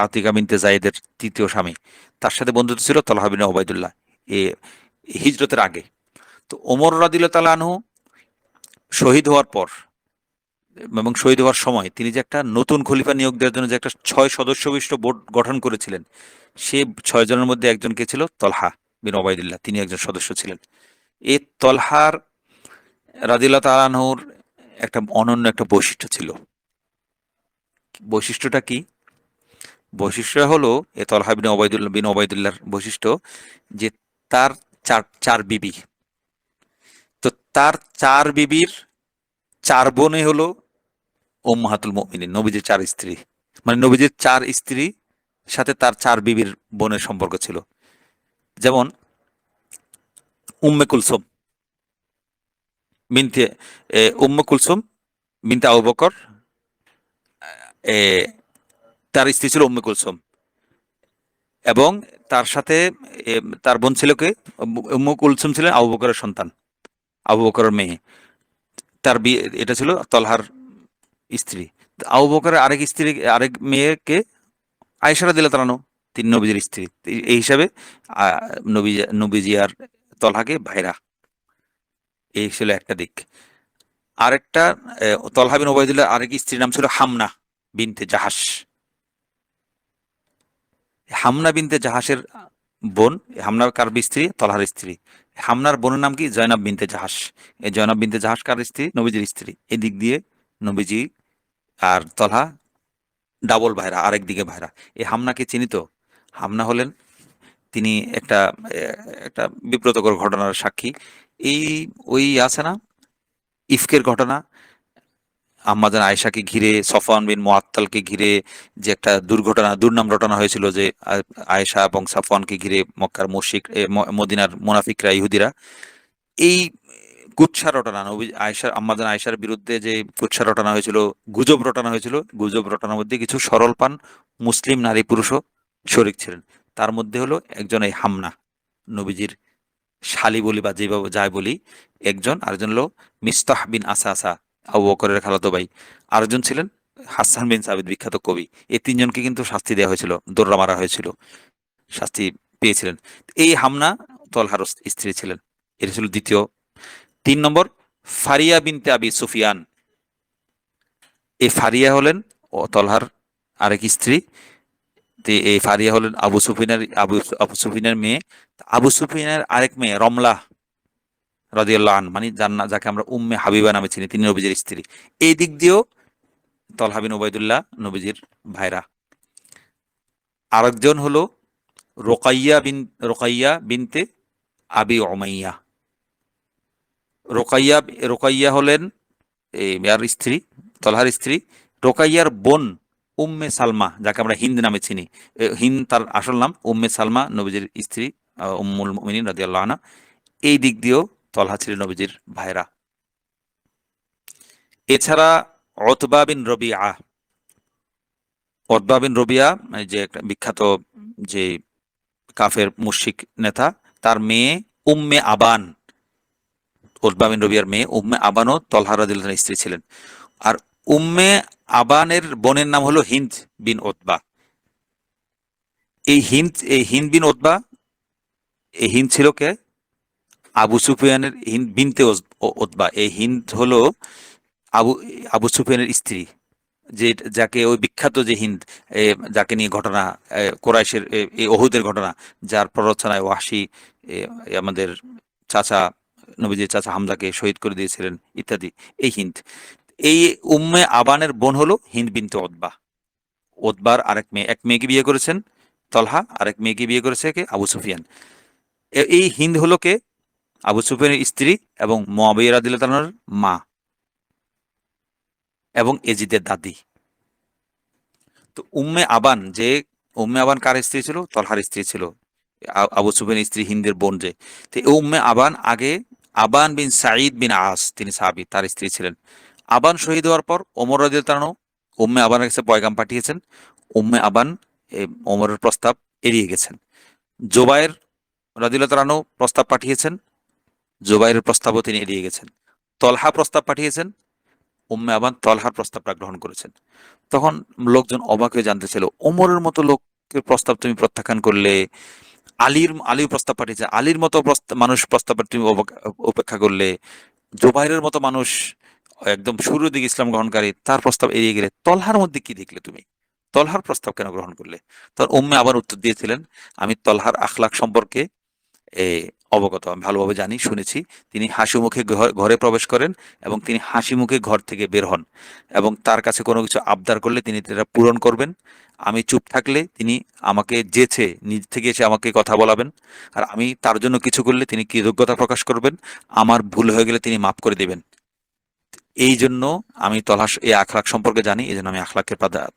আতিকা বিনতে জায়েদের তৃতীয় স্বামী, তার সাথে বন্ধুত্ব ছিল তালহা বিন ওবাইদুল্লাহ এ হিজরতের আগে। তো ওমর রাদিয়াল্লাহু তাআলা আনহু শহীদ হওয়ার পর এবং শহীদ হওয়ার সময় তিনি যে একটা নতুন খলিফা নিয়োগ দেওয়ার জন্য যে একটা 6 সদস্য বিশিষ্ট বোর্ড গঠন করেছিলেন, সে 6 জনের মধ্যে একজন কে ছিল? তলহা বিন ওবাইদুল্লাহ, তিনি একজন সদস্য ছিলেন। এই তলহার রাদিয়াল্লাহু তাআলা আনহুর একটা অনন্য একটা বৈশিষ্ট্য ছিল। বৈশিষ্ট্যটা কি? বৈশিষ্ট্য হলো, এ তলহা বিন ওবাইদুল্লাহর বৈশিষ্ট্য যে তার চার বিবি। তো তার 4 বিবির 4 বোনই হলো উম্মাহাতুল মুমিনিন, নবীজির 4 স্ত্রী। মানে নবীজির 4 স্ত্রী সাথে তার 4 বিবির বোনের সম্পর্ক ছিল। যেমন উম্মে কুলসুম বিনতে উম্মে কুলসুম বিনতে আবু বকর, এ, তার স্ত্রী ছিল উম্মে কুলসুম। এবং তার সাথে এ, তার বোন ছিল কে? উম্মে কুলসুম ছিলেন আবু বকরের সন্তান, আবু বকরের মেয়ে। তার বিয়ে, এটা ছিল তলহার স্ত্রী। আবু বকরের আরেক স্ত্রী, আরেক মেয়েকে আয়েশা রাদিয়াল্লাহু তাআলা আনহা, তিনি নবীজির স্ত্রী। এই হিসাবে আহ, নবীজি আর তলহাকে ভাইরা। এই ছিল একটা দিক। আরেকটা, তলহা বিন ওবাইদুল্লাহ আরেক স্ত্রীর নাম ছিল হামনা বিনতে জাহাস। হামনা বিনতে জাহাসের বোন, হামনার কার স্ত্রী? তলহার স্ত্রী। হামনার বোনের নাম কি? জয়নাব বিনতে জাহাস। এই জয়নাব বিনতে জাহাস কার স্ত্রী? নবীজির স্ত্রী। এই দিক দিয়ে নবীজি আর তলহা ডাবল ভাইরা, আরেক দিকে ভাইরা। এই হামনাকে চিনিত? হামনা হলেন, তিনি একটা একটা বিব্রতকর ঘটনার সাক্ষী। এই ওই আছে না, ইফকের ঘটনা, আম্মাজান আয়েশাকে ঘিরে, সফওয়ান বিন মুআত্তালকে ঘিরে যে একটা দুর্নাম রটনা হয়েছিল, যে আয়েশা এবং সফওয়ানকে ঘিরে মক্কার মদিনার মুনাফিকরা, ইহুদিরা এই কুৎসা রটনা, আম্মাজান আয়েশার বিরুদ্ধে যে কুৎসা রটনা হয়েছিল, গুজব রটনা হয়েছিল, গুজব রটনার মধ্যে কিছু সরল পান মুসলিম নারী পুরুষও শরিক ছিলেন। তার মধ্যে হলো একজন এই হামনা, নবীজির শালি বলি বা যেভাবে যায় বলি একজন। আরেকজন হলো মিস্তাহ বিন আসাসা, আবু বকরের খালাতো ভাই। আরেকজন ছিলেন হাসান বিন সাবিত, বিখ্যাত কবি। এই 3 জনকে কিন্তু শাস্তি দেওয়া হয়েছিল, দোররা মারা হয়েছিল, শাস্তি পেয়েছিলেন। এই হামনা তলহার স্ত্রী ছিলেন। এটা ছিল দ্বিতীয়। 3 নম্বর, ফারিয়া বিনতে আবি সুফিয়ান। এই ফারিয়া হলেন তলহার আরেক স্ত্রী। এই ফারিয়া হলেন আবু সুফিয়ানের মেয়ে। আবু সুফিয়ানের আরেক মেয়ে রমলা রাদিয়াল্লাহু আনহা, মানে যাকে আমরা উম্মে হাবিবা নামে চিনি, তিনি নবীজির স্ত্রী। এই দিক দিয়েও তলহা বিন ওবাইদুল্লাহ নবীজির ভাইরা। আরেকজন হলো রোকাইয়া বিনতে আবি উমাইয়া। রোকাইয়া রোকাইয়া হলেন ইয়ার স্ত্রী, তলহার স্ত্রী। রোকাইয়ার বোন উম্মে সালমা, যাকে আমরা হিন্দ নামে চিনি। হিন্দ তার আসল নাম, উম্মে সালমা নবীজির স্ত্রী, উম্মুল মুমিনিন রাদিয়াল্লাহু আনহা। এই দিক দিয়েও তলহা ছিলেন নবীজির ভাইরা। এছাড়া ওতবা বিন রবিয়া, এই যে একটা বিখ্যাত যে কাফের মুশরিক নেতা, তার মেয়ে উম্মে আবান, উতবা বিন রবিয়ার মেয়ে উম্মে আবানও তলহা রাদিয়াল্লাহু আনহুর স্ত্রী ছিলেন। আর উম্মে আবানের বোনের নাম হলো হিন্দ বিন উতবা। এই হিন্দ বিন উতবা, এই হিন্দ ছিল কে? আবু সুফিয়ানের হিন্দ বিনতে উতবা। এই হিন্দ হলো আবু আবু সুফিয়ানের স্ত্রী, যে যাকে ওই বিখ্যাত যে হিন্দ, যাকে নিয়ে ঘটনা, কোরাইশের এই ওহুদের ঘটনা, যার প্ররোচনায় ওয়াহশী আমাদের চাচা, নবীজির চাচা হামজাকে শহীদ করে দিয়েছিলেন ইত্যাদি, এই হিন্দ। এই উম্মে আবানের বোন হলো হিন্দ বিনতে উতবা। উতবার আরেক মেয়ে, এক মেয়েকে বিয়ে করেছেন তলহা, আরেক মেয়েকে বিয়ে করেছে কে? আবু সুফিয়ান। এই হিন্দ হলো কে? আবু সুফিয়ানের স্ত্রী এবং মুআবিয়া রাদিয়াল্লাহু তাআলার মা এবং এজিদের দাদি। তো উম্মে আবান কার স্ত্রী ছিল? তলহার স্ত্রী ছিল, আবু সুফিয়ানের স্ত্রী হিন্দের বোন যে। তো এই উম্মে আবান আগে আবান বিন সাঈদ বিন আস, তিনি সাহাবী, তার স্ত্রী ছিলেন। আবান শহীদ হওয়ার পর ওমর রাদিয়াল্লাহু তাআলা উম্মে আবানের কাছে পয়গাম পাঠিয়েছেন। উম্মে আবান ওমরের প্রস্তাব এড়িয়ে গেছেন। জোবায়ের রাদিয়াল্লাহু তাআলা প্রস্তাব পাঠিয়েছেন, জোবায়েরের প্রস্তাবও তিনি এড়িয়ে গেছেন। তলহা প্রস্তাব পাঠিয়েছেন, উম্মে আবান তলহার প্রস্তাবটা গ্রহণ করেছেন। তখন লোকজন অবাক হয়ে জানতে ছিল, ওমরের মতো লোকের প্রস্তাব তুমি প্রত্যাখ্যান করলে, আলীর প্রস্তাব পাঠিয়েছে, আলীর মতো মানুষ প্রস্তাব তুমি উপেক্ষা করলে, জোবাইরের মতো মানুষ একদম শুরুর দিকে ইসলাম গ্রহণকারী, তার প্রস্তাব এড়িয়ে গেলে, তলহার মধ্যে কি দেখলে তুমি? তলহার প্রস্তাব কেন গ্রহণ করলে? তখন উম্মে আবার উত্তর দিয়েছিলেন, আমি তলহার আখলাক সম্পর্কে এ অবগত, আমি ভালোভাবে জানি, শুনেছি। তিনি হাসি মুখে ঘরে প্রবেশ করেন এবং তিনি হাসি মুখে ঘর থেকে বের হন, এবং তার কাছে কোনো কিছু আবদার করলে তিনি সেটা পূরণ করবেন। আমি চুপ থাকলে তিনি আমাকে যেচে নিজ থেকে এসে আমাকে কথা বলাবেন, আর আমি তার জন্য কিছু করলে তিনি কৃতজ্ঞতা প্রকাশ করবেন, আমার ভুল হয়ে গেলে তিনি মাফ করে দেবেন। এই জন্য আমি এই আখলাক সম্পর্কে জানি, এই জন্য আমি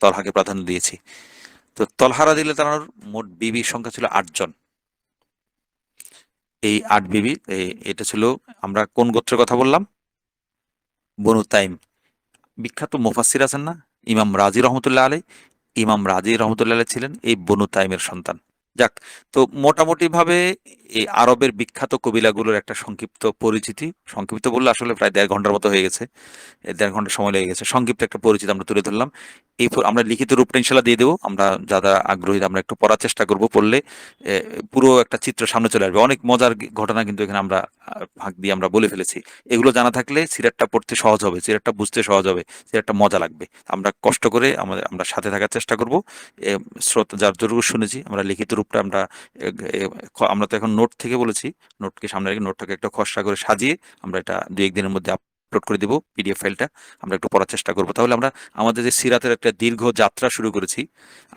তলহাকে প্রাধান্য দিয়েছি। তো তলহা রাদিয়াল্লাহু তাআলার মোট বিবির সংখ্যা ছিল 8 জন। এই 8 বিবি, এটা ছিল, আমরা কোন গোত্রের কথা বললাম? বনু তাইম। বিখ্যাত মুফাসসির আছেন না, ইমাম রাজি রহমতুল্লাহ আলাই? ইমাম রাজি রহমতুল্লাহ আলাই ছিলেন এই বনু তাইমের সন্তান। যাক, তো মোটামুটি ভাবে এই আরবের বিখ্যাত কবিলাগুলোর একটা সংক্ষিপ্ত পরিচিতি, সংক্ষিপ্ত বললে আসলে প্রায় 1.5 ঘন্টার মতো হয়ে গেছে, 1.5 ঘন্টা সময় লেগে গেছে, সংক্ষিপ্ত একটা পরিচিতি আমরা তুলে ধরলাম। আমরা লিখিত রূপটা ইনশাল্লাহ দিয়ে দেবো, আমরা যারা আগ্রহী আমরা একটু পড়ার চেষ্টা করব, পড়লে এ, পুরো একটা চিত্র সামনে চলে আসবে। অনেক মজার ঘটনা কিন্তু এখানে আমরা ভাগ দিয়ে আমরা বলে ফেলেছি। এগুলো জানা থাকলে সিরাতটা পড়তে সহজ হবে, সিরাতটা বুঝতে সহজ হবে, সিরাতটা মজা লাগবে। আমরা কষ্ট করে আমরা সাথে থাকার চেষ্টা করব। শ্রোতা যার যতটুকু শুনেছি, আমরা লিখিত রূপটা আমরা তো এখন নোট থেকে বলেছি, নোটকে সামনে রেখে নোটটাকে একটা খসড়া করে সাজিয়ে আমরা এটা 2-1 দিনের মধ্যে আপলোড করে দিব, পিডিএফ ফাইলটা আমরা একটু পড়ার চেষ্টা করবো। তাহলে আমরা আমাদের যে সিরাতের একটা দীর্ঘ যাত্রা শুরু করেছি,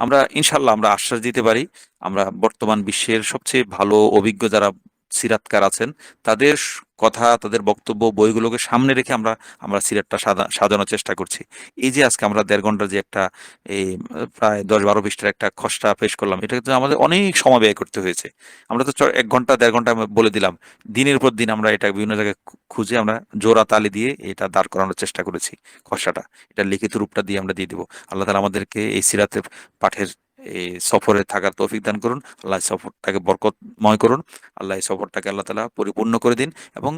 আমরা ইনশাল্লাহ আমরা আশ্বাস দিতে পারি, আমরা বর্তমান বিশ্বের সবচেয়ে ভালো অভিজ্ঞ যারা সিরাতকার আছেন, তাদের কথা, তাদের বক্তব্য, বইগুলোকে সামনে রেখে আমরা আমরা সিরাতটা সাজানোর চেষ্টা করছি। এই যে আজকে আমরা 1.5 ঘন্টার যে একটা এই প্রায় 10-12 পৃষ্ঠার একটা খসড়া পেশ করলাম, এটা কিন্তু আমাদের অনেক সময় ব্যয় করতে হয়েছে। আমরা তো 1 ঘন্টা 1.5 ঘন্টা বলে দিলাম, দিনের পর দিন আমরা এটা বিভিন্ন জায়গায় খুঁজে আমরা জোড়া তালি দিয়ে এটা দাঁড় করানোর চেষ্টা করেছি। খসড়াটা, এটা লিখিত রূপটা দিয়ে আমরা দিয়ে দিব। আল্লাহ তাআলা আমাদেরকে এই সিরাতের পাঠের এই সফরে থাকার তৌফিক দান করুন। আল্লাহ এই সফরটাকে বরকতময় করুন। আল্লাহ এই সফরটাকে আল্লাহ তাআলা পরিপূর্ণ করে দিন, এবং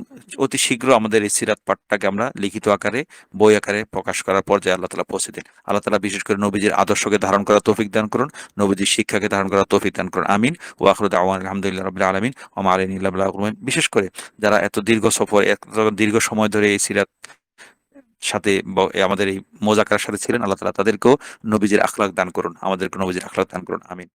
অতি শীঘ্র আমাদের এই সিরাত পাঠটাকে আমরা লিখিত আকারে, বই আকারে প্রকাশ করার পর্যায়ে আল্লাহ তাআলা পৌঁছে দিন। আল্লাহ তাআলা বিশেষ করে নবীজির আদর্শকে ধারণ করার তৌফিক দান করুন, নবীজির শিক্ষাকে ধারণ করার তৌফিক দান করুন। আমিন। ওয়া আখিরু দাওয়ানা আলহামদুলিল্লাহি রাব্বিল আলামিন ওয়া মা আলাইনা ইল্লা বালাগুল মুবিন। বিশেষ করে যারা এত দীর্ঘ সফর, এত দীর্ঘ সময় ধরে এই সিরাত সাথে আমাদের এই মোজাকার সাথে ছিলেন, আল্লাহ তাআলা তাদেরকেও নবীজির আখলাক দান করুন, আমাদেরকে নবীজির আখলাক দান করুন। আমিন।